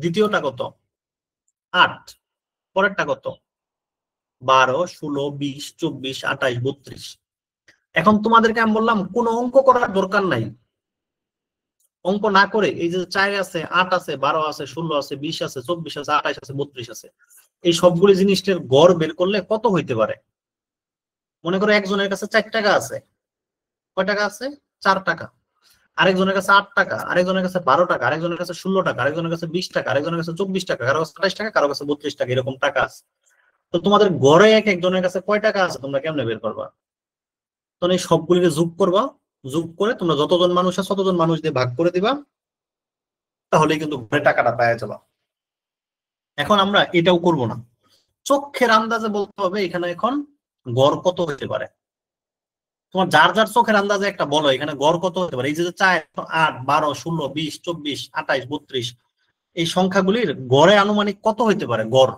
দ্বিতীয়টা কত? 8। পরেরটা কত? 12, 16, 20, 24, 28, 32। এখন তোমাদেরকে আমি বললাম কোনো অঙ্ক করার দরকার নাই। অঙ্ক না করে এই যে 4 আছে, 8 আছে, 12 আছে, 16 আছে, 20 আছে, 24 আছে, 28 আছে, 32 আছে, এই সবগুলি জিনিসটার গড় বের করলে কত হইতে পারে? মনে করো একজনের কাছে 4 টাকা আছে। কয় টাকা আছে? 4 টাকা। আরেকজনের কাছে 8 টাকা, আরেকজনের কাছে 12 টাকা, আরেকজনের কাছে 16 টাকা, আরেকজনের কাছে 20 টাকা, আরেকজনের কাছে 24 টাকা, কারো কাছে 28 টাকা, কারো কাছে 32 টাকা, এরকম টাকা আছে। তো তোমাদের গড়ে এক একজনের কাছে কয় টাকা আছে তোমরা কেমনে বের করবা? তখন এই সবগুলিকে যোগ করবা। যোগ করে তোমরা যতজন মানুষ আছে ততজন মানুষ দিয়ে ভাগ করে দিবা, তাহলে কিন্তু ঘরে টাকাটা পাওয়া যাবে। এখন আমরা এটাও করব না, চোখের আন্দাজে বলতে হবে এখানে এখন গড় কত হতে পারে। তোমার যার যার চোখের আন্দাজে একটা বলো এখানে গড় কত হতে পারে। এই যে 4, 8, 12, 16, 20, 24, 28, 32, এই সংখ্যাগুলির গড়ে আনুমানিক কত হইতে পারে গড়?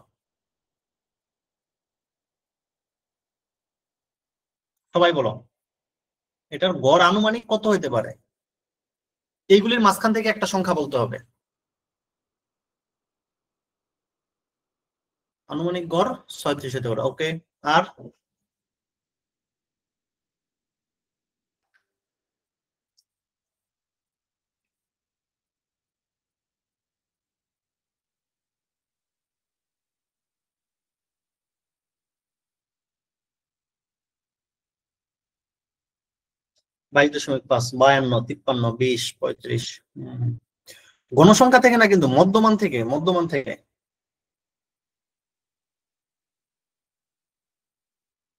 সবাই বলো, এটার গড় আনুমানিক কত হইতে পারে? এইগুলির মাঝখান থেকে একটা সংখ্যা বলতে হবে। আনুমানিক গড় 36 হতে পারে। ওকে, আর 22.5, 52, 53, 20, 35। গণসংখ্যা থেকে না, কিন্তু মধ্যমান থেকে, মধ্যমান থেকে।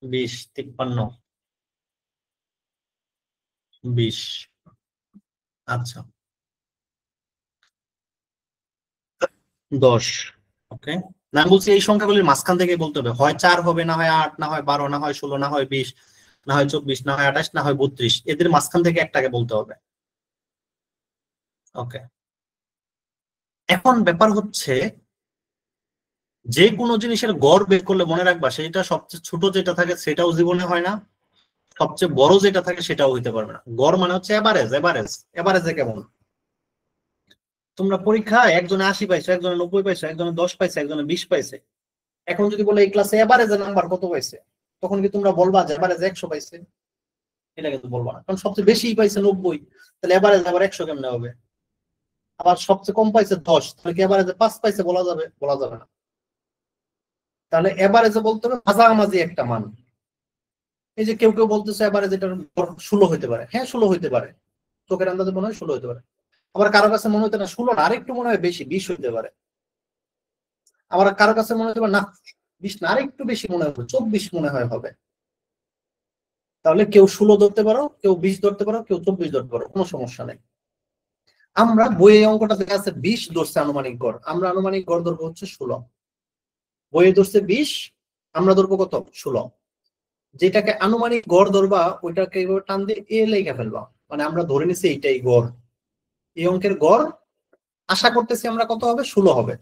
20, 53, 20। আচ্ছা, 10। ওকে, না আমি বলছি এই সংখ্যাগুলির মাঝখান থেকে বলতে হবে, হয় 4 হবে, না হয় 8, না হয় 12, না হয় 16, না হয় 20, না হয় 24, না হয় 28, না হয় 32, এদের মাঝখান থেকে একটাকে বলতে হবে। ওকে, এখন ব্যাপার হচ্ছে যে কোনো জিনিসের গড় বের করলে মনে রাখবা সেটা সবচেয়ে ছোট যেটা থাকে সেটাও জীবনে হয় না, সবচেয়ে বড় যেটা থাকে সেটাও হইতে পারবে না। গড় মানে হচ্ছে এভারেজ। এভারেজ, এভারেজে কেমন, তোমরা পরীক্ষায় একজনে 80 পাইছো, একজনে 90 পাইছো, একজনে 10 পাইছে, একজনে 20 পাইছে। এখন যদি বলে এই ক্লাসে এভারেজে নাম্বার কত পাইছে, তখন কি তোমরা বলবা যে এভারেজ 100 পাইছে? এটা কিন্তু বলবা না, কারণ সবচেয়ে বেশি পাইছে 90, তাহলে এভারেজ আবার 100 কেমনে হবে? আবার সবচেয়ে কম পাইছে 10, তাহলে কি এভারেজে 5 পাইছে বলা যাবে? বলা যাবে না। তাহলে এভারেজে বলতে হবে মাঝামাঝি একটা মান। এই যে কেউ কেউ বলতেছে এভারেজ এটার 16 হইতে পারে, হ্যাঁ 16 হইতে পারে, চোখের আন্দাজে মনে হয় 16 হইতে পারে। আবার কারো কাছে মনে হইতে না 16 না, আরেকটু মনে হয় বেশি, 20 হইতে পারে। আবার কারো কাছে মনে হতে পারে না 20 না, আরেকটু বেশি মনে হবে, 24 মনে হয় হবে। তাহলে কেউ 16 ধরতে পারো, কেউ 20 ধরতে পারো, কেউ 24 ধরতে পারো, কোনো সমস্যা নেই। আমরা বইয়ে অঙ্কটা দেখা আছে 20 ধরছে আনুমানিক গড়, আমরা আনুমানিক গড় ধরবো হচ্ছে 16। বইয়ে ধরছে 20, আমরা ধরবো কত? 16। যেটাকে আনুমানিক গড় ধরবা ওইটাকে টান দিয়ে এ লেখা ফেলবা, মানে আমরা ধরে নিছি এইটাই গড়। এই অঙ্কের গড় আশা করতেছি আমরা কত হবে? 16 হবে।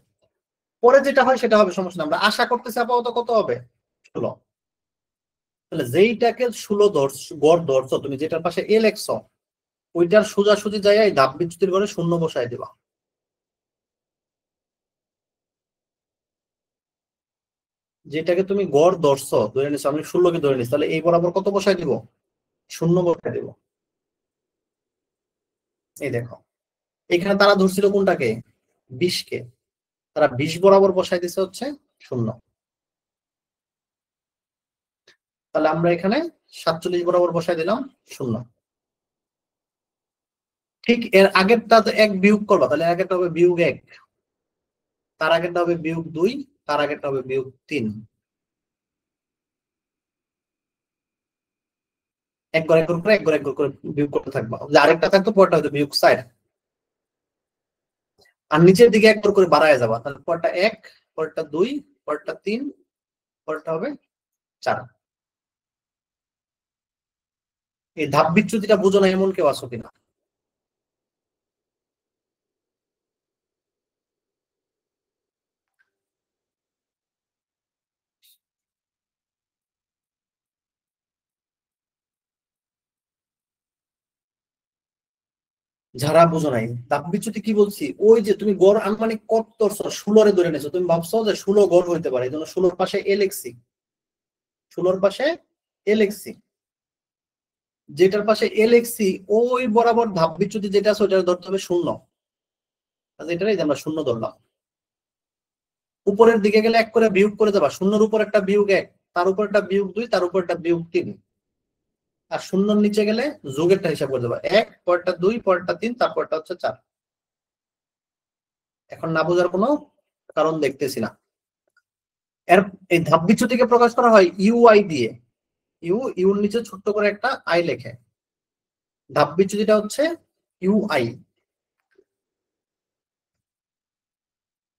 পরে যেটা হয় সেটা হবে, সমস্যা না, আমরা আশা করতেছি আপাতত কত হবে? 16। তাহলে যেইটাকে 16 গড় ধরছো তুমি, যেটার পাশে এ লেখছো, ওইটার সোজাসুজি জায়গায় ধাপ বিচ্যুতির ঘরে শূন্য বসায় দিবা। যেটাকে তুমি গড় ধরছো ধরে নিছো, আমি 16 কে ধরে নিচ্ছি, তাহলে এই বরাবর কত বসায় দিব? শূন্য বসায় দিব। এই দেখো, এখানে তারা ধরছিল কোনটাকে? 20 কে। তারা 20 বরাবর বসাই দিছে হচ্ছে শূন্য। তাহলে আমরা এখানে 47 বরাবর বসাই দিলাম শূন্য। ঠিক এর আগেরটা তো 1 বিয়োগ করবা, তাহলে আগেরটা হবে -1, তার আগেরটা হবে -2, তার আগেরটা হবে -3। এক ঘর এক ঘর করে, এক ঘর এক ঘর করে বিয়োগ করতে থাকবা, যে আরেকটা থাকতো পরটা হয়তো -4। আর নিচের দিকে এক ঘর করে বাড়ায় যাবা, তাহলে পরটা 1, পরটা 2, পরটা 3, পরটা হবে 4। এই ধাপ বিচ্যুতিটা বুঝো না এমন কেউ আছো কিনা? যারা বুঝো নাই ধাপ বিচ্যুতি কি বলছি, ওই যে তুমি গড় আনুমানিক কত ধরছো, 16 রে ধরে নিছো, তুমি ভাবছো যে 16 গড় হইতে পারে, এই জন্য 16 পাশে এ লিখছি, 16 পাশে এ লিখছি। যেটার পাশে এ লিখছি ওই বরাবর ধাপ বিচ্যুতি যেটা আছে ওটা ধরতে হবে শূন্য। এটাই যে আমরা শূন্য ধরলাম। উপরের দিকে গেলে এক করে বিয়োগ করে যাবা, শূন্যর উপর একটা -1, তার উপর একটা -2, তার উপর একটা -3। আর শূন্যর নিচে গেলে যোগেরটা হিসাব করে দেবা, 1, পরটা 2, পরটা 3, তারপরটা হচ্ছে 4। এখন না বোঝার কোনো কারণ দেখতেছি না। এর এই ধাপ বিচ্যুতিকে প্রকাশ করা হয় ইউআই দিয়ে। ইউর নিচে ছোট্ট করে একটা আই লেখে, ধাপ বিচ্যুতিটা হচ্ছে ইউআই।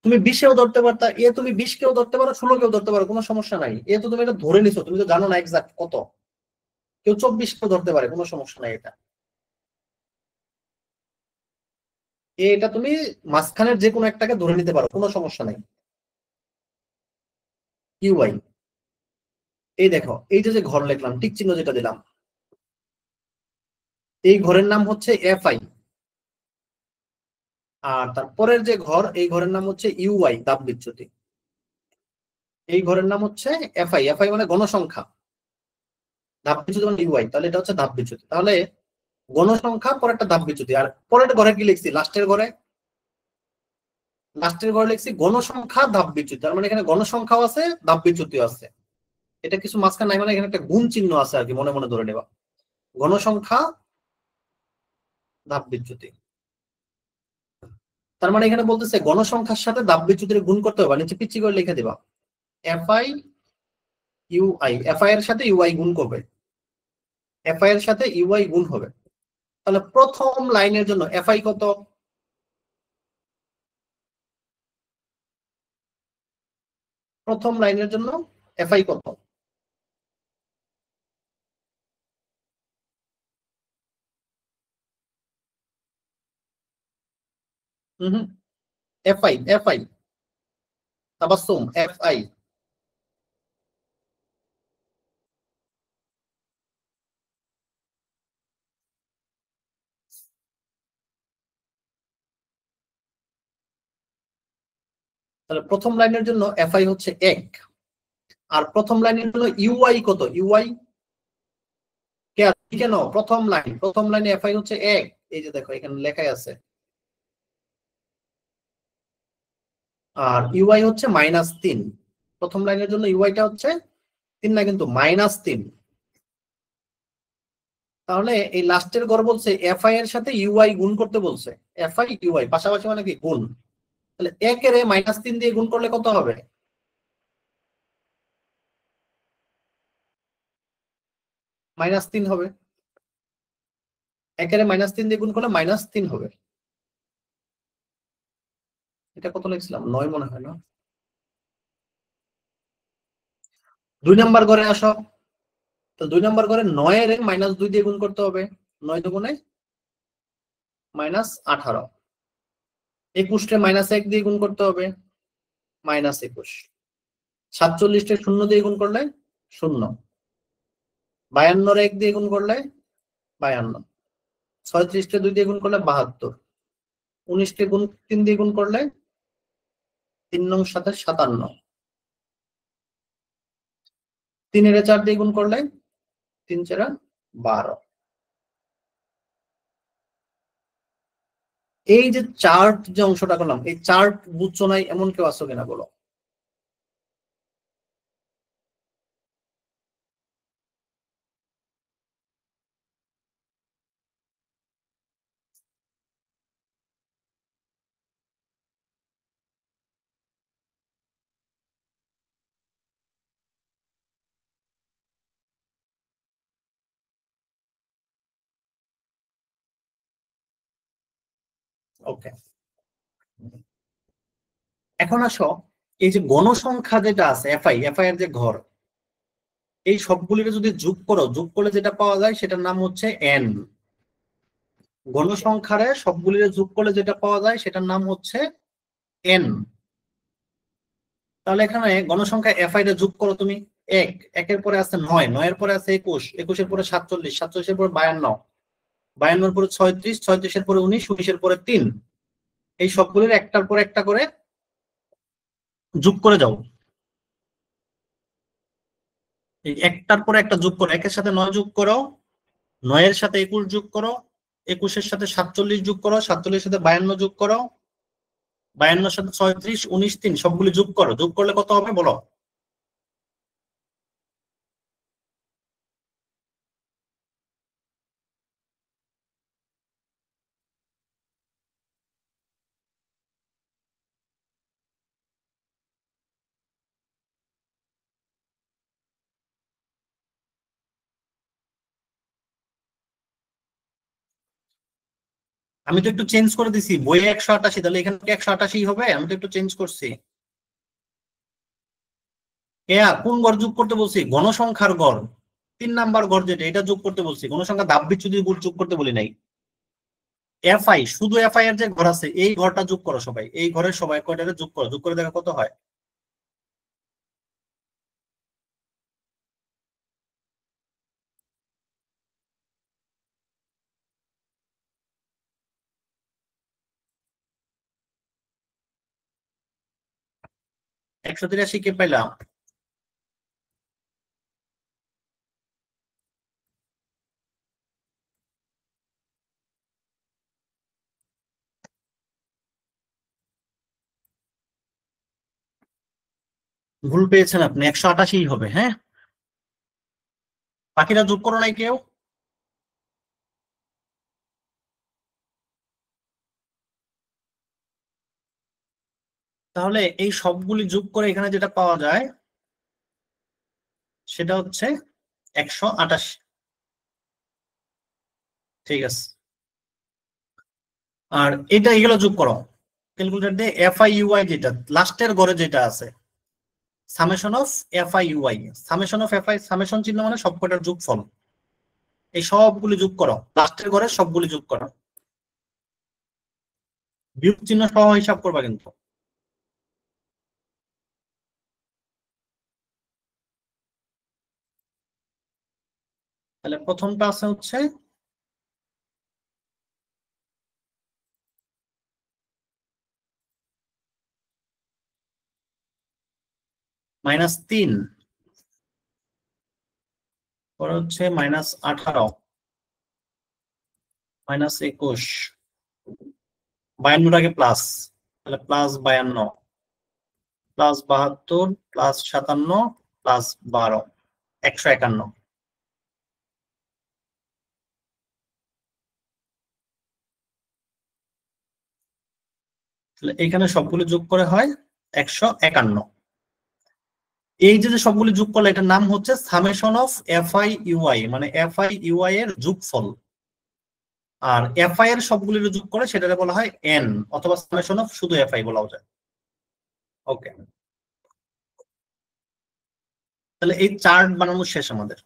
তুমি 20-এও ধরতে পারতা, তুমি 20 কেও ধরতে পারো, 16 কেও ধরতে পারো, কোনো সমস্যা নাই। তো তুমি এটা ধরে নিছো, তুমি তো জানো না এক্সাক্ট কত। কেউ 24 কেও ধরতে পারে, কোনো সমস্যা নাই। এটা তুমি মাঝখানের যে কোনো একটাকে ধরে নিতে পারো, কোনো সমস্যা নাই। ইউআই। এই দেখো, এই যে যে ঘর লিখলাম, টিক চিহ্ন যেটা দিলাম, এই ঘরের নাম হচ্ছে এফআই। আর তারপরের যে ঘর, এই ঘরের নাম হচ্ছে ইউআই, তাপ বিচ্যুতি। এই ঘরের নাম হচ্ছে এফআই। এফআই মানে গণসংখ্যা, ধাপ বিচ্যুতি মানে ইউআই, তাহলে এটা হচ্ছে ধাপ বিচ্যুতি। তাহলে গণসংখ্যা পরে একটা ধাপ বিচ্যুতি। আর পরের ঘরে কি লিখছি, লাস্টের ঘরে লিখছি গণসংখ্যা ধাপ বিচ্যুতি। তার মানে এখানে গণসংখ্যাও আছে, ধাপ বিচ্যুতিও আছে। এটা কিছু মাঝখানে নাই, মানে এখানে একটা গুণ চিহ্ন আছে আর কি, মনে মনে ধরে নেবা। গণসংখ্যা ধাপ বিচ্যুতি, তার মানে এখানে বলতেছে গণসংখ্যার সাথে ধাপ বিচ্যুতির গুণ করতে হবে, নিচে পিচ্ছি করে লিখে দিবা এফআই ইউআই। এফআই এর সাথে ইউআই গুণ করবে, এফআই এর সাথে ইউআই গুণ হবে। তাহলে প্রথম লাইনের জন্য এফআই কত? প্রথম লাইনের জন্য এফআই কত? হম, এফআই, এফআই, তাবাসসুম, এফআই। তাহলে প্রথম লাইনের জন্য এফআই হচ্ছে 1। আর প্রথম লাইনের জন্য ইউআই কত? ইউআই কেন? প্রথম লাইনে এফআই হচ্ছে 1। এই যে দেখো এখানে লেখাই আছে। আর ইউআই হচ্ছে -3। প্রথম লাইনের জন্য ইউআইটা হচ্ছে 3 না, কিন্তু -3। তাহলে এই লাস্টের ঘর বলছে এফআই এর সাথে ইউআই গুণ করতে বলছে। এফআই ইউআই পাশাপাশি মানে কি গুণ। তাহলে 1 এর -3 দিয়ে গুণ করলে কত হবে? -3 হবে। 1 এর -3 দিয়ে গুণ করলে -3 হবে। এটা কত লিখছিলাম, 9 মনে হয় না? 2 নাম্বার ঘরে আসো। তো 2 নাম্বার ঘরে 9 এর -2 দিয়ে গুণ করতে হবে। 9 দুগুণে -18। 21 কে -1 দিয়ে গুণ করতে হবে, -21। 47 কে 0 দিয়ে গুণ করলে 0। 52 রে 1 দিয়ে গুণ করলে 52। 36 কে 2 দিয়ে গুণ করলে 72। 19 কে 3 দিয়ে গুণ করলে 3 নং 7 57। 3 এর 4 দিয়ে গুণ করলে 3 4 12। এই যে চার্ট যে অংশটা করলাম, এই চার্ট বুঝছো নাই এমন কেউ আছো কিনা বলো? ওকে, এখন আসো, এই যে গণসংখ্যা যেটা আছে এফআই, এফআই এর যে ঘর, এই সবগুলিকে যদি যোগ করো, যোগ করলে যেটা পাওয়া যায় সেটার নাম হচ্ছে এন। গণসংখ্যারে সবগুলিরে যোগ করলে যেটা পাওয়া যায় সেটার নাম হচ্ছে এন। তাহলে এখানে গণসংখ্যা এফআই রে যোগ করো তুমি। এক, একের পরে আছে 9, 9 এর পরে আছে 21, 21 এর পরে 47, 47 এর পরে 52, 52 এর পরে 36, 36 এর পরে 19, 19 এর পরে 3। এই সবগুলির একটার পর একটা করে যোগ করে যাও। এই একটার পরে একটা যোগ করো, একের সাথে 9 যোগ করো, 9 এর সাথে 21 যোগ করো, 21 এর সাথে 47 যোগ করো, 47 এর সাথে 52 যোগ করো, 52 এর সাথে 36, 19, 3 সবগুলি যোগ করো। যোগ করলে কত হবে বলো? আমি তো একটু চেঞ্জ করে দিছি, বইয়ে 188, তাহলে এখানে কি 188 হবে? আমি তো একটু চেঞ্জ করছি। কোন গড় যোগ করতে বলছি? গণসংখ্যার গড়, 3 নাম্বার গড় যেটা, এটা যোগ করতে বলছি। গণসংখ্যা ধাপ বিচ্যুতি গুণ যোগ করতে বলি নাই। এফআই, শুধু এফআই এর যে ঘর আছে এই ঘরটা যোগ করো সবাই, এই ঘরের সবাই কয়টারে যোগ করো, যোগ করে দেখা কত হয়। 183 কে পাইলাম। ভুল পেয়েছেন আপনি, 188 হবে। হ্যাঁ, বাকিটা যোগ করো নাই কেউ? তাহলে এই সবগুলি যোগ করে এখানে যেটা পাওয়া যায় সেটা হচ্ছে 188। ঠিক আছে, আর এটা এগুলো যোগ করো ক্যালকুলেটর দিয়ে। এফ আই ইউআই যেটা লাস্টের ঘরে যেটা আছে, summation of F I U I, summation of F I, summation চিহ্ন মানে সবকটার যোগফল। এই সবগুলি যোগ করো, লাস্টের ঘরে সবগুলি যোগ করো, বিয়োগ চিহ্ন সহ হিসাব করবা কিন্তু। তাহলে প্রথমটা আছে হচ্ছে -3, পরে হচ্ছে -18, -21, 52টাকে প্লাস, তাহলে +52, +72, +57, +12, 151। তাহলে এখানে সবগুলো যোগ করে হয় 151। এই যে যে সবগুলো যোগ করলে এটার নাম হচ্ছে summation of F I U I, মানে এফ আই ইউআই এর যোগফল। আর এফ আই এর সবগুলো যোগ করে সেটাকে বলা হয় এন, অথবা সামেশন অফ শুধু এফ আই বলাও যায়। ওকে, তাহলে এই চার্ট বানানো শেষ আমাদের।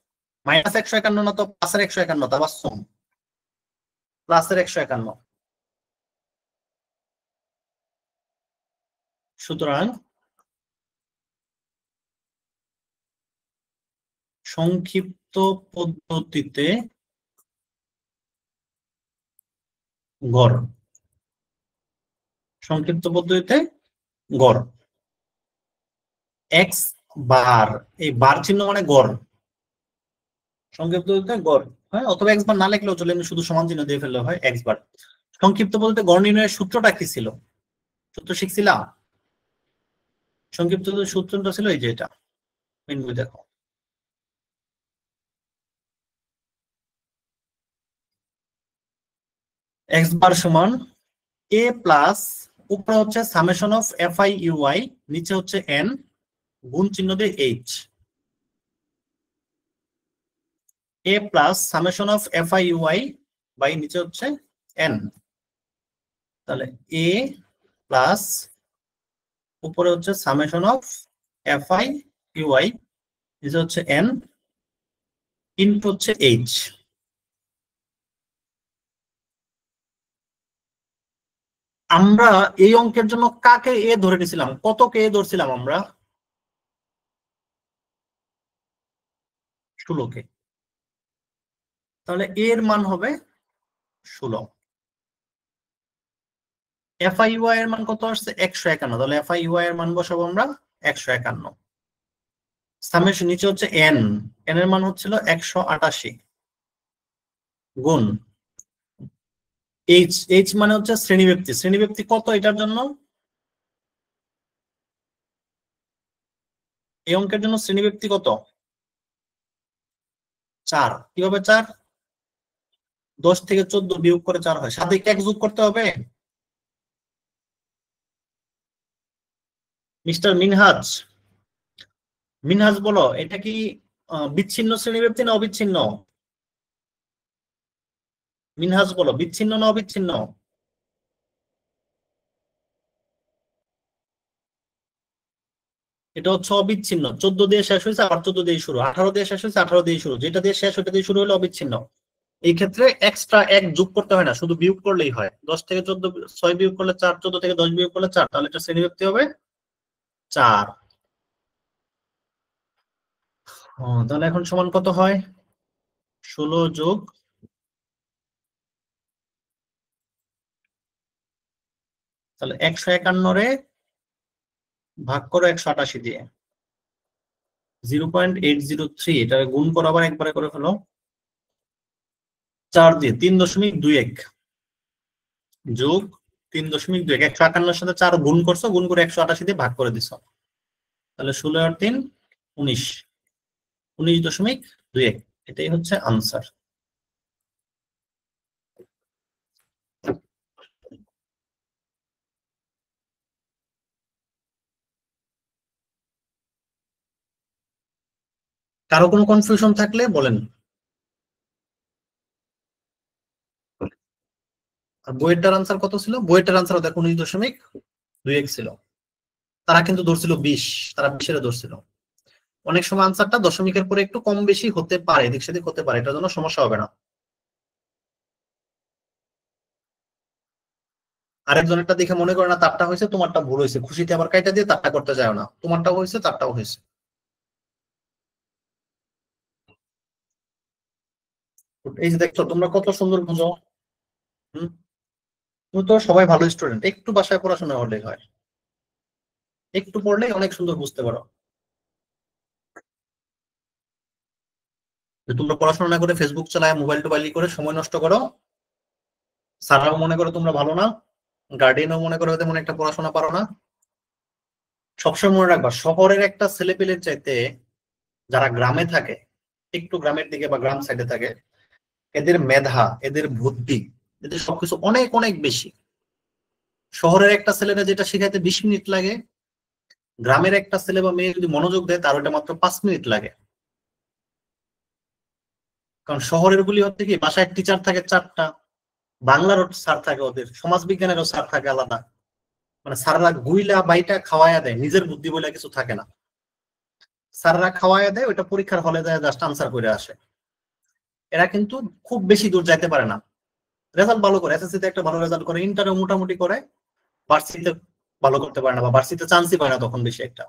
-151 না তো প্লাসের 151, তো আবার সোম প্লাসের 151। সুতরাং সংক্ষিপ্ত পদ্ধতিতে গড়, সংক্ষিপ্ত পদ্ধতিতে গড় এক্স বার, এই বার চিহ্ন মানে গড়, সংক্ষিপ্ত পদ্ধতিতে গড়। হ্যাঁ, অথবা এক্স বার না লিখলেও চলে, এমনি শুধু সমান চিহ্ন দিয়ে ফেললে হয় এক্স বার। সংক্ষিপ্ত পদ্ধতিতে গড় নির্ণয়ের সূত্রটা কি ছিল? সূত্র শিখছিলাম। সংক্ষিপ্ত পদ্ধতির সূত্রটা ছিল এই যে এটা, মেন বই দেখো। এক্স বার সমান এ প্লাস, উপরে হচ্ছে summation of F I U I, নিচে হচ্ছে এন, গুণ চিহ্ন দিয়ে H. A plus summation of F I U I by নিচে হচ্ছে এন। তাহলে এ প্লাস উপরে হচ্ছে summation of F I U I, নিচে হচ্ছে এন, ইনটু হচ্ছে এইচ। আমরা এই অঙ্কের জন্য কাকে এ ধরে নিছিলাম, কতকে এ ধরছিলাম আমরা? 16কে। তাহলে এর মান হবে 16। এফ আই ইউআই এর মান কত আসছে? 151। তাহলে এফ আই ইউআই এর মান বসাবো আমরা 151। সামেশন নিচে হচ্ছে এন, এন এর মান হচ্ছিল 188, গুণ এইচ, এইচ মানে হচ্ছে শ্রেণীব্যক্তি। শ্রেণীব্যক্তি কত এটার জন্য? এই অঙ্কের জন্য শ্রেণীব্যক্তি কত? 4। কিভাবে 4? 10 থেকে 14 বিয়োগ করে 4 হয়, সাথে কি 1 যোগ করতে হবে? মিস্টার মিনহাজ, মিনহাজ বলো, এটা কি বিচ্ছিন্ন শ্রেণীব্যক্তি না অবিচ্ছিন্ন? মিনহাজ বলো, বিচ্ছিন্ন না অবিচ্ছিন্ন? এটা হচ্ছে অবিচ্ছিন্ন। 14 দিয়ে শেষ হয়েছে, আবার 14 দিয়ে শুরু, 18 দিয়ে শেষ হয়েছে, 18 দিয়ে শুরু, যেটা দিয়ে শেষ ওটা দিয়ে শুরু হলে অবিচ্ছিন্ন। এই ক্ষেত্রে এক্সট্রা 1 যোগ করতে হয় না, শুধু বিয়োগ করলেই হয়। 10 থেকে 14, 6 বিয়োগ করলে 4, 14 থেকে 10 বিয়োগ করলে 4, তাহলে এটা শ্রেণীব্যক্তি হবে 4। তাহলে এখন সমান কত হয়? 16 যোগ, তাহলে 151 রে ভাগ করো 188 দিয়ে। 0.803, এটা গুণ করো আবার একবারে করে ফেলো 4 দিয়ে। 3.21 যোগ 3.21, 158 সাথে 4 গুণ করছো, গুণ করে 188 দিয়ে ভাগ করে দিছো, তাহলে 16 আর 3 19, 19.21। এটাই হচ্ছে আনসার। কারো কোনো কনফিউশন থাকলে বলেন। আর বইয়েরটার আনসার কত ছিল? বইয়েরটার আনসার দেখো 19.21 ছিল। তারা কিন্তু ধরছিল 20, তারা 20 ধরছিল। অনেক সময় আনসারটা দশমিকের পরে একটু কম বেশি হতে পারে, এদিক সেদিক হতে পারে, এটার জন্য সমস্যা হবে না। আরেকজনেরটা দেখে মনে করে না তারটা হয়েছে তোমারটা ভুল হয়েছে, খুশিতে আবার কাইটা দিয়ে তারটা করতে যায় না, তোমারটাও হয়েছে তারটাও হয়েছে। এই যে দেখছো তোমরা কত সুন্দর বুঝো। হম, তুমি তো সবাই ভালো স্টুডেন্ট, একটু বাসায় পড়াশোনা হলেই হয়, একটু পড়লেই অনেক সুন্দর বুঝতে পারো। যে তোমরা পড়াশোনা না করে ফেসবুক চালায় মোবাইল টোবাইল করে সময় নষ্ট করো, স্যাররাও মনে করো তোমরা ভালো না, গার্ডিয়ানও মনে করো তেমন একটা পড়াশোনা পারো না। সবসময় মনে রাখবা, শহরের একটা ছেলেপেলের চাইতে যারা গ্রামে থাকে, একটু গ্রামের দিকে বা গ্রাম সাইডে থাকে, এদের মেধা, এদের বুদ্ধি, এদের সবকিছু অনেক অনেক বেশি। শহরের একটা ছেলেরা যেটা শিখাইতে 20 মিনিট লাগে, গ্রামের একটা ছেলে বা মেয়ে যদি মনোযোগ দেয় তার ওটা মাত্র 5 মিনিট লাগে। কারণ শহরের গুলি হচ্ছে কি, বাসায় টিচার থাকে 4টা, বাংলারও স্যার থাকে, ওদের সমাজ বিজ্ঞানেরও স্যার থাকে আলাদা, মানে স্যাররা গুইলা বাইটা খাওয়াইয়া দেয়, নিজের বুদ্ধি বলে কিছু থাকে না। স্যাররা খাওয়াইয়া দেয়, ওইটা পরীক্ষার হলে যায় জাস্ট আনসার করে আসে। এরা কিন্তু খুব বেশি দূর যাইতে পারে না, রেজাল্ট ভালো করে, এসএসসি তে একটা ভালো রেজাল্ট করে, ইন্টারে মোটামুটি করে, ভার্সিটিতে ভালো করতে পারে না বা ভার্সিটিতে চান্সই পায় না তখন বেশি একটা।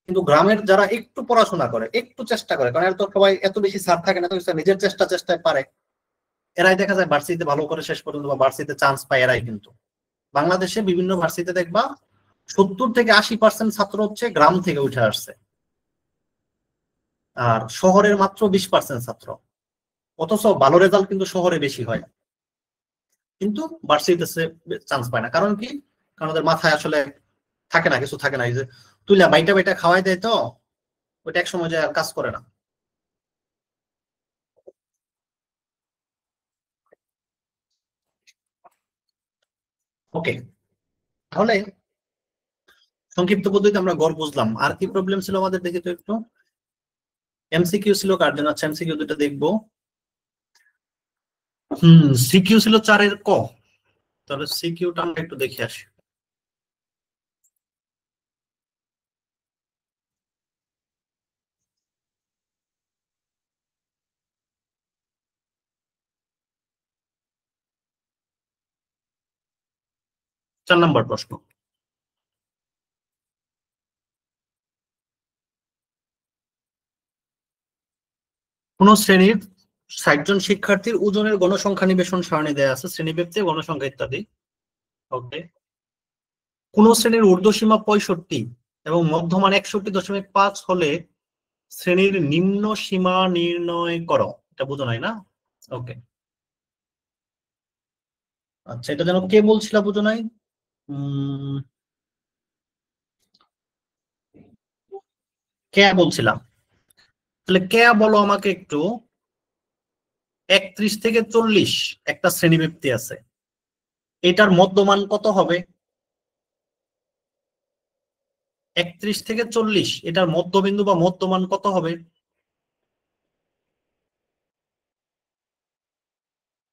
কিন্তু গ্রামের যারা একটু পড়াশোনা করে, একটু চেষ্টা করে, কারণ এর তো সবাই এত বেশি সার থাকে না, তো নিজের চেষ্টায় পারে, এরাই দেখা যায় ভার্সিটিতে ভালো করে শেষ পর্যন্ত বা ভার্সিটিতে চান্স পায় এরাই। কিন্তু বাংলাদেশে বিভিন্ন ভার্সিটিতে দেখবা 70 থেকে 80% ছাত্র হচ্ছে গ্রাম থেকে উঠে আসছে, আর শহরের মাত্র 20% ছাত্র। অথচ ভালো রেজাল্ট কিন্তু শহরে বেশি হয়, কিন্তু ভার্সিটিতে চান্স পায় না। কারণ কি? কারণ ওদের মাথায় আসলে থাকে না, কিছু থাকে না, এই যে তুইলা বাইটা বাইটা খাওয়াই দেয়, তো ওইটা এক সময় যায় আর কাজ করে না। ওকে, তাহলে সংক্ষিপ্ত পদ্ধতিতে আমরা গড় বুঝলাম। আর কি প্রবলেম ছিল আমাদের, দেখি তো একটু। এমসিকিউ ছিল কার জন্য? আচ্ছা, এমসিকিউ দুটো দেখবো। সিকিউ ছিল 4-এর ক। তাহলে সিকিউটা আমরা একটু দেখে আসি। চার নম্বর প্রশ্ন। কোন শ্রেণীর 60 জন শিক্ষার্থীর ওজনের গণসংখ্যা নিবেশন সারণী দেয়া আছে, শ্রেণীব্যাপ্তি, গণসংখ্যা ইত্যাদি। ওকে। কোন শ্রেণীর ঊর্ধ্বসীমা 65 এবং মধ্যমান 61.5 হলে শ্রেণীর নিম্ন সীমা নির্ণয় করো, এটা বুঝো নাই না? ওকে। আচ্ছা, এটা যেন কে বলছিল বুঝো নাই? উম কে বলছিলাম? তাহলে কে বলো আমাকে একটু। 31 থেকে 40 একটা শ্রেণীব্যাপ্তি আছে, এটার মধ্যমান কত হবে? 31 থেকে 40, এটার মধ্যবিন্দু বা মধ্যমান কত হবে?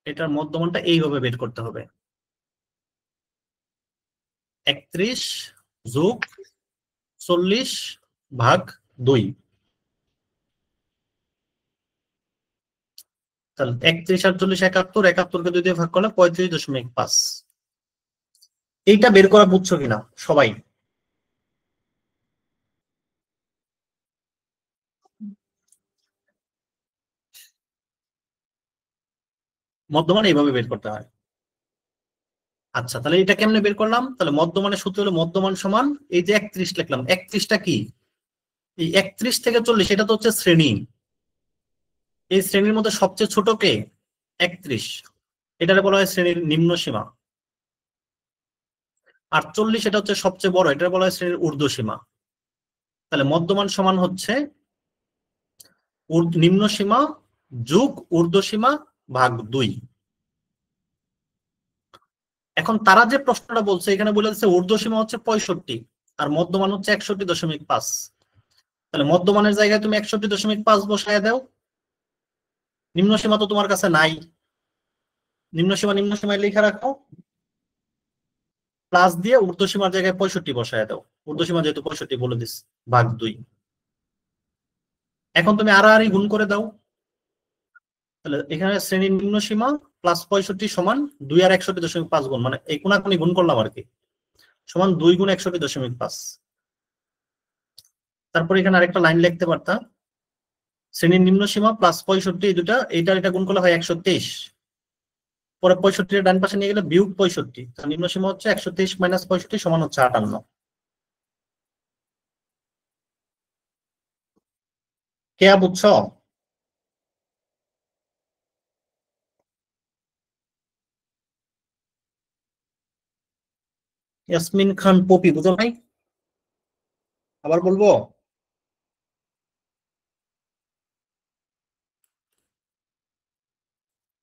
এটার মধ্যমানটা এইভাবে বের করতে হবে, 31+40/2। তাহলে 31 আর 40 71, 71কে 2 দিয়ে ভাগ করলে 35.5। এইটা বের করা বুঝছো কিনা সবাই? মধ্যমান এইভাবে বের করতে হয়। আচ্ছা, তাহলে এটা কেমনে বের করলাম? তাহলে মধ্যমানের সূত্র হলো মধ্যমান সমান এই যে 31 লিখলাম, 31টা কি? এই 31 থেকে 40 এটা তো হচ্ছে শ্রেণী। এই শ্রেণীর মধ্যে সবচেয়ে ছোট কে? 31। এটাকে বলা হয় শ্রেণীর নিম্ন সীমা। আর 40 এটা হচ্ছে সবচেয়ে বড়, এটা বলা হয় শ্রেণীর ঊর্ধ্ব সীমা। তাহলে মধ্যমান সমান হচ্ছে নিম্ন সীমা যোগ ঊর্ধ্ব সীমা ভাগ 2। এখন তারা যে প্রশ্নটা বলছে এখানে বলে দিচ্ছে ঊর্ধ্ব সীমা হচ্ছে 65 আর মধ্যমান হচ্ছে 61.5। তাহলে মধ্যমানের জায়গায় তুমি 61.5 বসায় দাও। নিম্ন সীমা তো তোমার কাছে নাই, নিম্ন সীমায় লিখে রাখো, প্লাস দিয়ে ঊর্ধ্ব সীমার জায়গায় 65 বসায় দাও। ঊর্ধ্ব সীমা যেহেতু 65 বলে দিস, ভাগ 2। এখন তুমি আড়াআড়ি গুণ করে দাও। তাহলে এখানে শ্রেণীর নিম্ন সীমা প্লাস 65 সমান 2 আর 61.5 গুণ, মানে এই কোনাকুনি গুণ করলাম আর কি, সমান 2 গুণ 61.5। তারপর এখানে আরেকটা লাইন লিখতে পারতাম, শ্রেণীর নিম্ন সীমা প্লাস 65, এই দুটা এটা গুণ করলে হয় 123। পরে 65 ডান পাশে নিয়ে গেলে বিয়োগ 65, নিম্ন সীমা হচ্ছে 123 মাইনাস 65 সমান হচ্ছে 58। কে বুঝছো? ইয়াসমিন খান পপি, বুঝো নাই? আবার বলবো?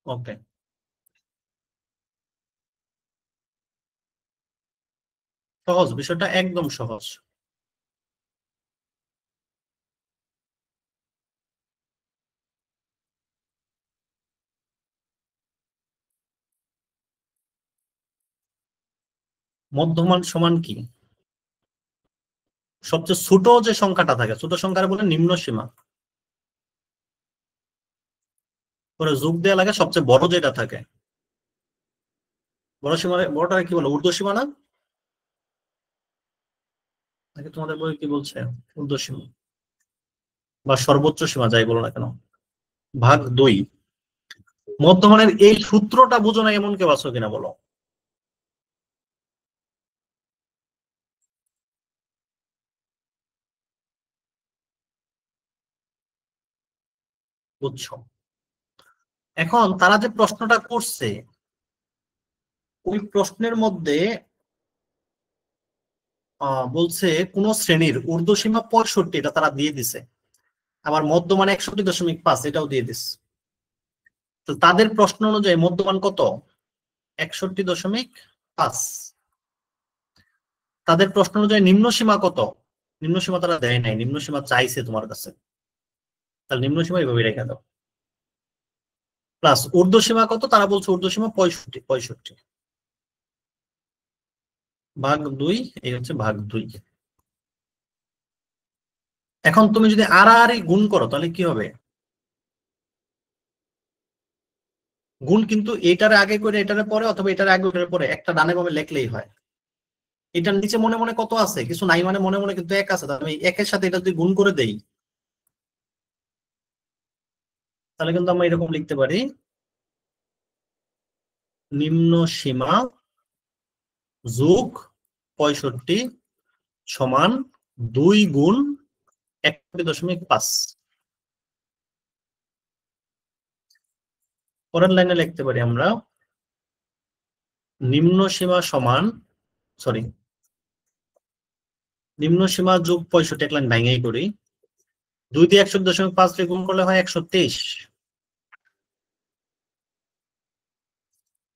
ওকে, সহজ, বিষয়টা একদম সহজ। মধ্যমান সমান কি? সবচেয়ে ছোট যে সংখ্যাটা থাকে, ছোট সংখ্যার বলে নিম্ন সীমা, পরে যোগ দেওয়া লাগে সবচেয়ে বড় যেটা থাকে। বড় সীমা, বড়টা কি বলে, ঊর্ধ্ব সীমা না? নাকি তোমাদের বই কি বলছে? ঊর্ধ্ব সীমা বা সর্বোচ্চ সীমা, যাই বলো না কেন, ভাগ 2। মধ্যমানের এই সূত্রটা বুঝো না এমন কেউ আছো কিনা বলো? বুঝছো? এখন তারা যে প্রশ্নটা করছে, ওই প্রশ্নের মধ্যে বলছে কোন শ্রেণীর ঊর্ধ্বসীমা 65, এটা তারা দিয়ে দিছে, আবার মধ্যমান 61.5 এটাও দিয়ে দিছে। তো তাদের প্রশ্ন অনুযায়ী মধ্যমান কত? 61.5। তাদের প্রশ্ন অনুযায়ী নিম্ন সীমা কত? নিম্ন সীমা তারা দেয় নাই, নিম্ন সীমা চাইছে তোমার কাছে, তাহলে নিম্ন সীমা এইভাবে রেখে দাও। প্লাস ঊর্ধ্ব সীমা কত? তারা বলছে ঊর্ধ্ব সীমা 65। ভাগ 2, এই হচ্ছে ভাগ 2। এখন তুমি যদি আড়াআড়ি গুণ করো তাহলে কি হবে? গুণ কিন্তু এটার আগে করে এটার পরে, অথবা এটার আগে ওটার পরে, একটা ডানে বামে লেখলেই হয়। এটার নিচে মনে মনে কত আছে? কিছু নাই, মানে মনে মনে কিন্তু 1 আছে, তাহলে আমি 1-এর সাথে এটা যদি গুণ করে দেই তাহলে কিন্তু আমরা এরকম লিখতে পারি, নিম্ন সীমা যোগ 65 সমান 2 গুণ 61.5। পরের লাইনে লিখতে পারি আমরা, নিম্ন সীমা সমান, সরি, নিম্ন সীমা যোগ 65, এক লাইন ভেঙেই করি, 2 দিয়ে 61.5 দিয়ে গুণ করলে হয় 123।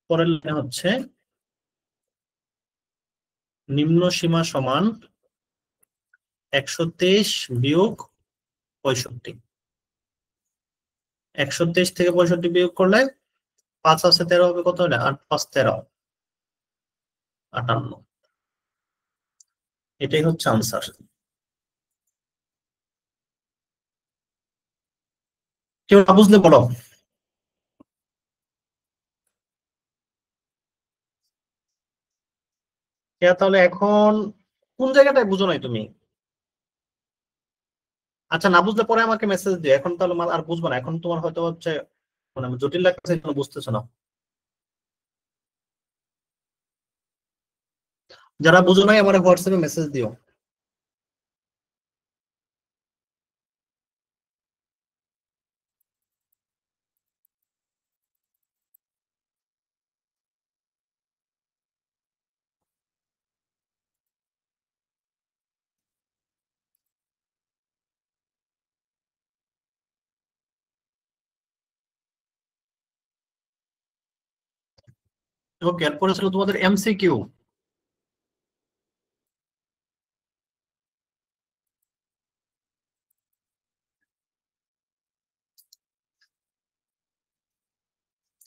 পরের লাইনে হচ্ছে নিম্ন সীমা সমান 123 বিয়োগ 65। 123 থেকে 65 বিয়োগ করলে 5 আছে 13 হবে, কত হলে 8 5 13, 58। এটাই হচ্ছে আনসার। কেউ না বুঝলে বলো। তাহলে এখন কোন জায়গাটায় বুঝো নাই তুমি? আচ্ছা, না বুঝলে পরে আমাকে মেসেজ দিও, এখন তাহলে আর বুঝবো না, এখন তোমার হয়তো হচ্ছে মানে জটিল লাগছে, বুঝতেছো না। যারা বুঝো নাই আমার হোয়াটসঅ্যাপে মেসেজ দিও। ওকে, এরপরে ছিল তোমাদের এমসিকিউ।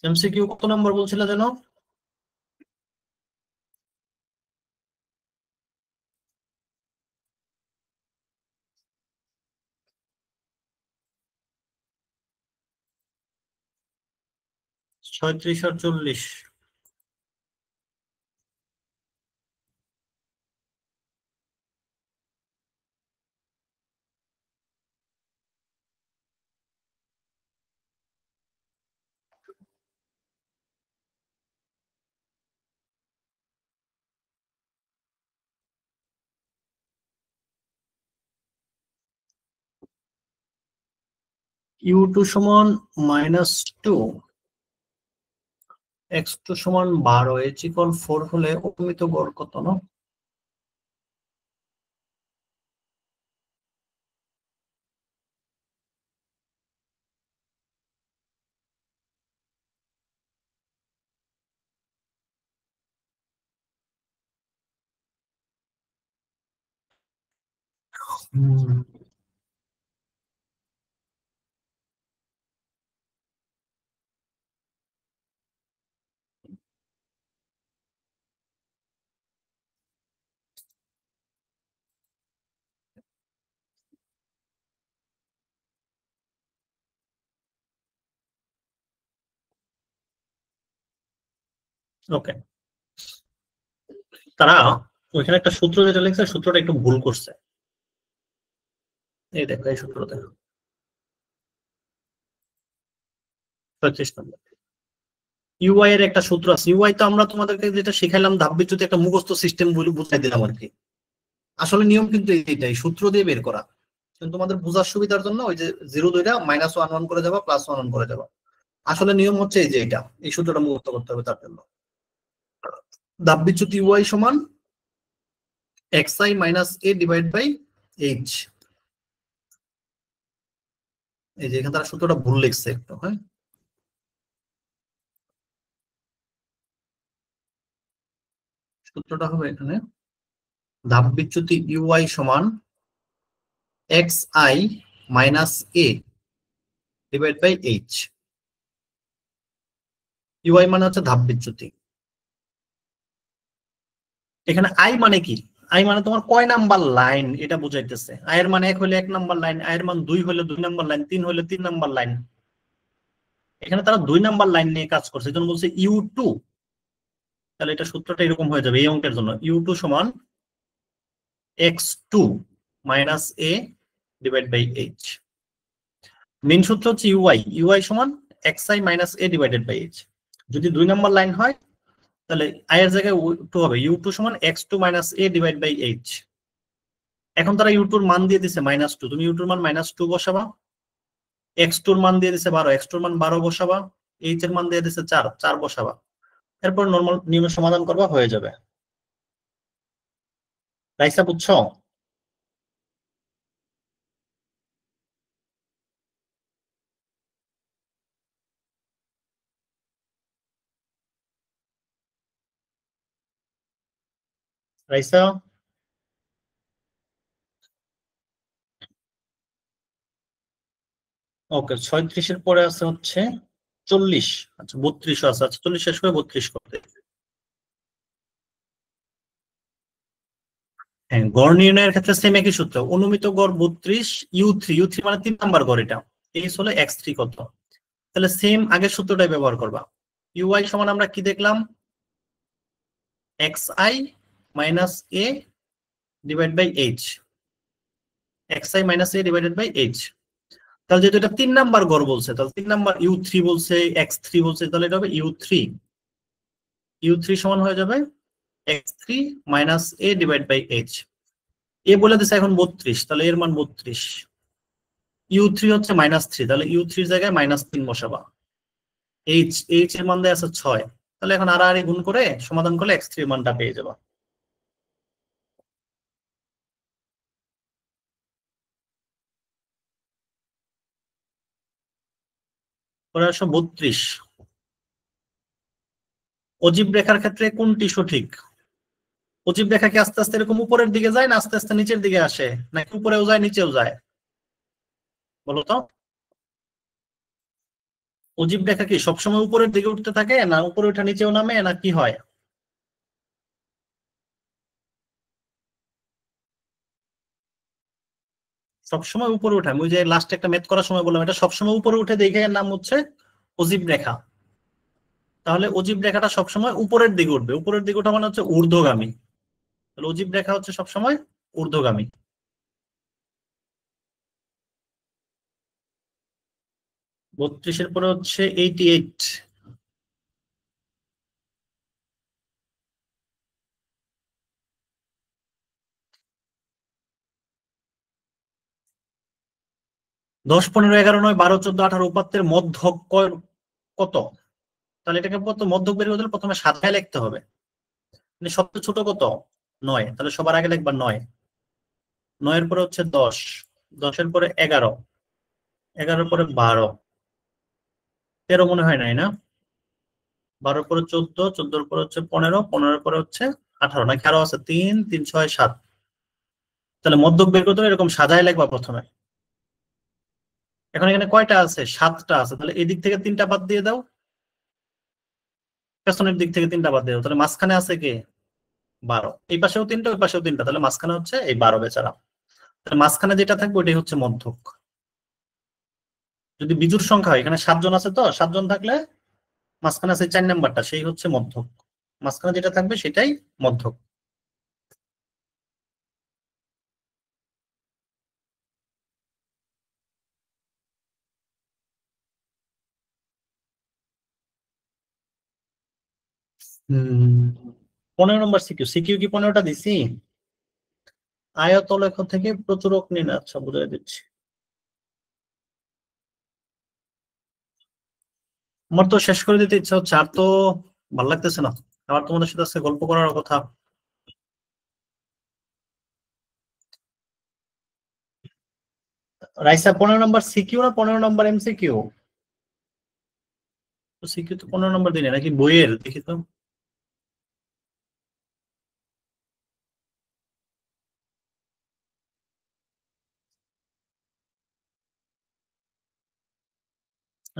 এমসিকিউ কত নম্বর বলছিল যেন? ছয়ত্রিশ আর 40। u2 সমান -2, x2 সমান 12, h=4 হলে অনুমিত গড় কত না? ওকে, তারা ওইখানে একটা সূত্র যেটা লিখছে সূত্রটা একটু ভুল করছে। এই দেখো, এই সূত্র দেখো, 35 নম্বর। ইউআই এর একটা সূত্র আছে। ইউআই তো আমরা তোমাদেরকে যেটা শিখাইলাম ধাপবিচ্যুতি একটা মুখস্থ সিস্টেম বলে বুঝাই দিলাম আর কি। আসলে নিয়ম কিন্তু এইটাই, সূত্র দিয়ে বের করা। কিন্তু তোমাদের বোঝার সুবিধার জন্য ওই যে 0 দুইটা -1 1 করে যাবা, +1 1 করে যাবা। আসলে নিয়ম হচ্ছে এই যে এটা, এই সূত্রটা মুখস্থ করতে হবে তার জন্য। ধাপবিচ্যুতি ইউআই সমান xi - a divide by h। এই যে এখানে তারা সূত্রটা ভুল লিখছে একটু, হ্যাঁ। সূত্রটা হবে এখানে ধাপবিচ্যুতি ইউআই সমান xi - a divide by h। U I মানে হচ্ছে ধাপবিচ্যুতি। এখানে আই মানে কি? আই মানে তোমার কয় নাম্বার লাইন এটা বুঝাইতেছে। আই এর মানে 1 হলে 1 নাম্বার লাইন, আই এর মান 2 হলে 2 নাম্বার লাইন, 3 হলে 3 নাম্বার লাইন। এখানে তারা 2 নাম্বার লাইন নিয়ে কাজ করছে, এজন্য বলছে u2। তাহলে এটা সূত্রটা এরকম হয়ে যাবে এই অঙ্কের জন্য, u2 সমান x2 - a divide by h। Main সূত্র হচ্ছে ইউআই, ইউআই সমান xi - a divided by h। যদি 2 নাম্বার লাইন হয় তাহলে আই এর জায়গায় u2 হবে, u2 সমান x2 - a divide by h। এখন তারা u2 এর মান দিয়ে দিছে -2, তুমি u2 এর মান -2 বসাবা, x2 এর মান দিয়ে দিছে 12, x2 এর মান 12 বসাবা, h এর মান দিয়ে দিছে 4, 4 বসাবা। এরপর নরমাল নিয়মের সমাধান করবা, হয়ে যাবে। রাইসা বুঝছো? রাইসা? ওকে, 36 এর পরে আছে হচ্ছে 40। আচ্ছা, 32 আছে। আচ্ছা, 40 শেষ করে 32 করতে। হ্যাঁ, গড় নির্ণয়ের ক্ষেত্রে সেম একই সূত্র, অনুমিত গড় 32, u3, u3 মানে 3 নাম্বার গড়, এটা এইচ হলো x3 কত। তাহলে সেম আগের সূত্রটাই ব্যবহার করবা। ইউআই সমান আমরা কি দেখলাম, xi - a divide by h, xi - a divided by h। তাহলে যেহেতু এটা 3 নাম্বার গড় বলছে, তাহলে 3 নাম্বার u3 বলছে, x3 বলছে, তাহলে এটা হবে u3। u3 সমান হয়ে যাবে x3 minus a divide by h। এ বলে দিছে এখন 32, তাহলে এর মান 32। u3 হচ্ছে -3, তাহলে u3 এর জায়গায় -3 বসাবা। h এর মান দেয় আছে 6, তাহলে এখন আড়াআড়ি গুণ করে সমাধান করলে x3 এর মানটা পেয়ে যাবা। পরে আসো 32। অজীব রেখার ক্ষেত্রে কোনটি সঠিক? অজীব রেখা কি আস্তে আস্তে এরকম উপরের দিকে যায়, না আস্তে আস্তে নিচের দিকে আসে, নাকি উপরেও যায় নিচেও যায়? বলো তো। অজীব রেখা কি সবসময় উপরের দিকে উঠতে থাকে, না উপরে উঠে নিচেও নামে, না কি হয়? সবসময় উপরে উঠে। আমি ওই যে লাস্টে একটা ম্যাথ করার সময় বললাম, এটা সবসময় উপরে উঠে, দেখে এর নাম হচ্ছে অজীব রেখা। তাহলে অজীব রেখাটা সবসময় উপরের দিকে উঠবে, উপরের দিকে ওঠা মানে হচ্ছে ঊর্ধ্বগামী। তাহলে অজীব রেখা হচ্ছে সবসময় ঊর্ধ্বগামী। 32-এর পরে হচ্ছে 88। 10, 15, 11, 9, 12, 14, 18 উপাত্তের মধ্যক কত? তাহলে এটাকে মধ্যক বের করতে হলে প্রথমে সাজায় লিখতে হবে। মানে সবচেয়ে ছোট কত? 9, তাহলে সবার আগে লিখবা 9। 9-এর পরে হচ্ছে 10, 10-এর পরে 11, 11-এর পরে 12, 13 মনে হয় নাই না? 12-এর পরে 14, 14-এর পরে হচ্ছে 15, 15-এর পরে হচ্ছে 18, নাকি আরো আছে? 3, 3, 6, 7। তাহলে মধ্যক বের করতে হলে এরকম সাজায় লিখবা প্রথমে। এখন এখানে কয়টা আছে? 7টা আছে, তাহলে এই দিক থেকে 3টা বাদ দিয়ে দাও, পেছনের দিক থেকে 3টা বাদ দিয়ে দাও, তাহলে মাঝখানে আছে কে? 12। এই পাশেও 3টা, ওই পাশেও 3টা, তাহলে মাঝখানে হচ্ছে এই 12 বেচারা। তাহলে মাঝখানে যেটা থাকবে ওইটাই হচ্ছে মধ্যক। যদি বিজোড় সংখ্যা হয়, এখানে 7 জন আছে, তো 7 জন থাকলে মাঝখানে আছে 4 নাম্বারটা, সেই হচ্ছে মধ্যক। মাঝখানে যেটা থাকবে সেটাই মধ্যক। হম 15 নম্বর সিকিউ। সিকিউ কি 15টা দিছি? আয়তলেখ থেকে প্রচুরক নিন। আচ্ছা, বুঝাই দিচ্ছি। আমার তো শেষ করে দিতে ইচ্ছা হচ্ছে, আর তো ভালো লাগতেছে না। আবার তোমাদের সাথে আজকে গল্প করার কথা। রাইসা 15 নম্বর সিকিউ না 15 নম্বর এমসিকিউ? সিকিউ তো 15 নম্বর দিনে, নাকি বইয়ের? দেখি তো।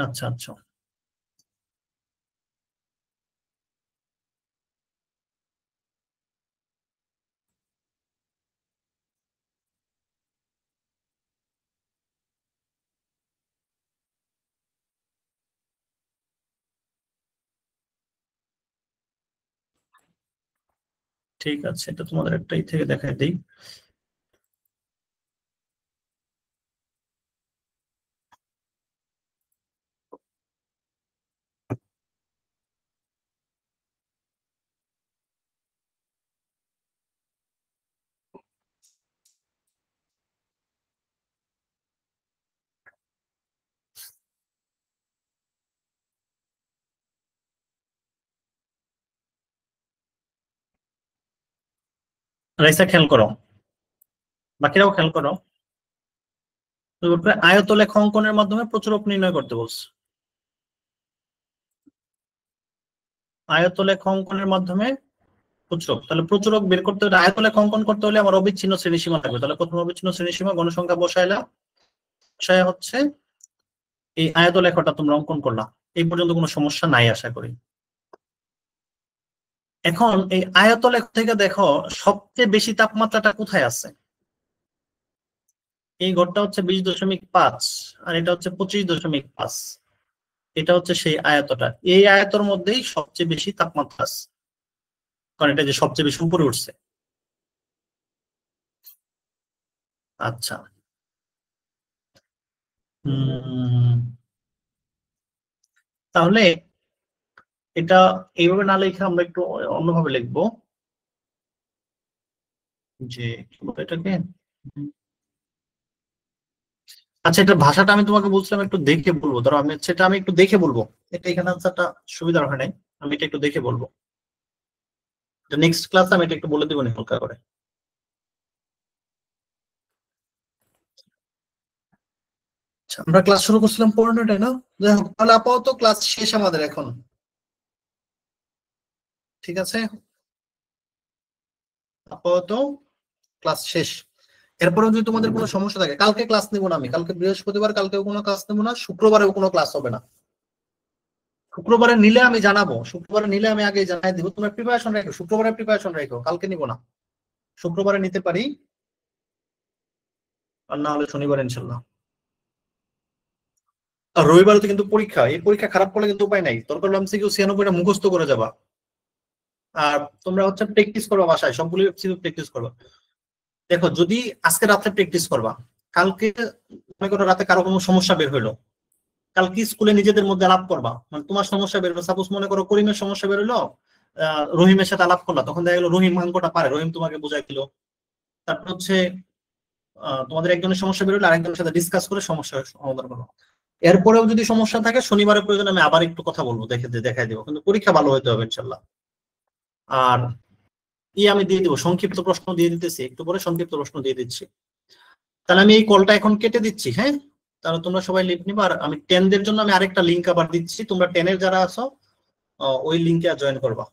আচ্ছা আচ্ছা, ঠিক আছে, এটা তোমাদের একটাই থেকে দেখাই দিই। রাইসা খেয়াল করো, বাকিরাও খেয়াল করো। তো এরপরে আয়তলেখ অঙ্কনের মাধ্যমে প্রচুরক নির্ণয় করতে বলছে। আয়তলেখ অঙ্কনের মাধ্যমে প্রচুরক, তাহলে প্রচুরক বের করতে হলে, আয়তলেখ অঙ্কন করতে হলে আমার অবিচ্ছিন্ন শ্রেণীসীমা লাগবে। তাহলে প্রথম অবিচ্ছিন্ন শ্রেণীসীমা গণসংখ্যা বসাইলাম, বসায় হচ্ছে এই আয়তলেখটা তোমরা অঙ্কন করলা। এই পর্যন্ত কোনো সমস্যা নাই আশা করি। এখন এই আয়তলেখ থেকে দেখো সবচেয়ে বেশি তাপমাত্রাটা কোথায় আছে। এই ঘরটা হচ্ছে 20.5, আর এটা হচ্ছে 25.5। এটা হচ্ছে সেই আয়তটা, এই আয়তর মধ্যেই সবচেয়ে বেশি তাপমাত্রা আছে, কারণ এটা যে সবচেয়ে বেশি উপরে উঠছে। আচ্ছা, তাহলে এটা এইভাবে না লিখে আমরা একটু অন্যভাবে লিখবো। যে কি বলে এটাকে, আচ্ছা এটা ভাষাটা আমি তোমাকে বলছিলাম একটু দেখে বলবো, ধরো আমি সেটা আমি একটু দেখে বলবো, এটা এখানে আনসারটা সুবিধার হয় নাই, আমি এটা একটু দেখে বলবো, নেক্সট ক্লাসে আমি এটা একটু বলে দিব হালকা করে। আচ্ছা, আমরা ক্লাস শুরু করছিলাম 15টায় না? যাই হোক, তাহলে আপাতত ক্লাস শেষ আমাদের এখন, ঠিক আছে, আপাতত ক্লাস শেষ। এরপরে যদি তোমাদের কোনো সমস্যা থাকে, কালকে ক্লাস নেবো না আমি, কালকে বৃহস্পতিবার, কালকেও কোনো ক্লাস নেবো না, শুক্রবারেও কোনো ক্লাস হবে না। শুক্রবারে নিলে আমি জানাবো, শুক্রবারে নিলে আমি আগে জানাই দিব, তোমরা প্রিপারেশন রাখো, শুক্রবারে প্রিপারেশন রাখো, কালকে নিবো না, শুক্রবারে নিতে পারি, আর না হলে শনিবার ইনশাল্লাহ। আর রবিবারে তো কিন্তু পরীক্ষা, এই পরীক্ষা খারাপ করলে কিন্তু উপায় নাই, দরকার হলে এমসিকিউ 96টা মুখস্থ করে যাবা, আর তোমরা হচ্ছে প্র্যাকটিস করবা বাসায়, সবগুলো এমসিকিউ প্র্যাকটিস করবা। দেখো যদি আজকে রাতে প্র্যাকটিস করবা, কালকে মনে করো রাতে কারো কোনো সমস্যা বের হইলো, কালকে স্কুলে নিজেদের মধ্যে আলাপ করবা, মানে তোমার সমস্যা বের হলো, সাপোজ মনে করো করিমের সমস্যা বের হলো, রহিমের সাথে আলাপ করলা, তখন দেখা গেলো রহিম অঙ্কটা পারে, রহিম তোমাকে বুঝাই দিল। তারপর হচ্ছে তোমাদের একজনের সমস্যা বের হলো, আরেকজনের সাথে ডিসকাস করে সমস্যার সমাধান করো। এরপরেও যদি সমস্যা থাকে শনিবারের প্রয়োজন আমি আবার একটু কথা বলবো, দেখাই দেবো, কিন্তু পরীক্ষা ভালো হতে হবে ইনশাল্লাহ। আর আমি দিয়ে দিব সংক্ষিপ্ত প্রশ্ন দিয়ে দিতেছি, একটু পরে সংক্ষিপ্ত প্রশ্ন দিয়ে দিচ্ছি। তাহলে আমি এই কলটা এখন কেটে দিচ্ছি, হ্যাঁ, তাহলে তোমরা সবাই লিভ নিবা, আর আমি 10 দের জন্য আমি আরেকটা লিঙ্ক আবার দিচ্ছি, তোমরা 10 এর যারা আছো ওই লিঙ্কে জয়েন করবা।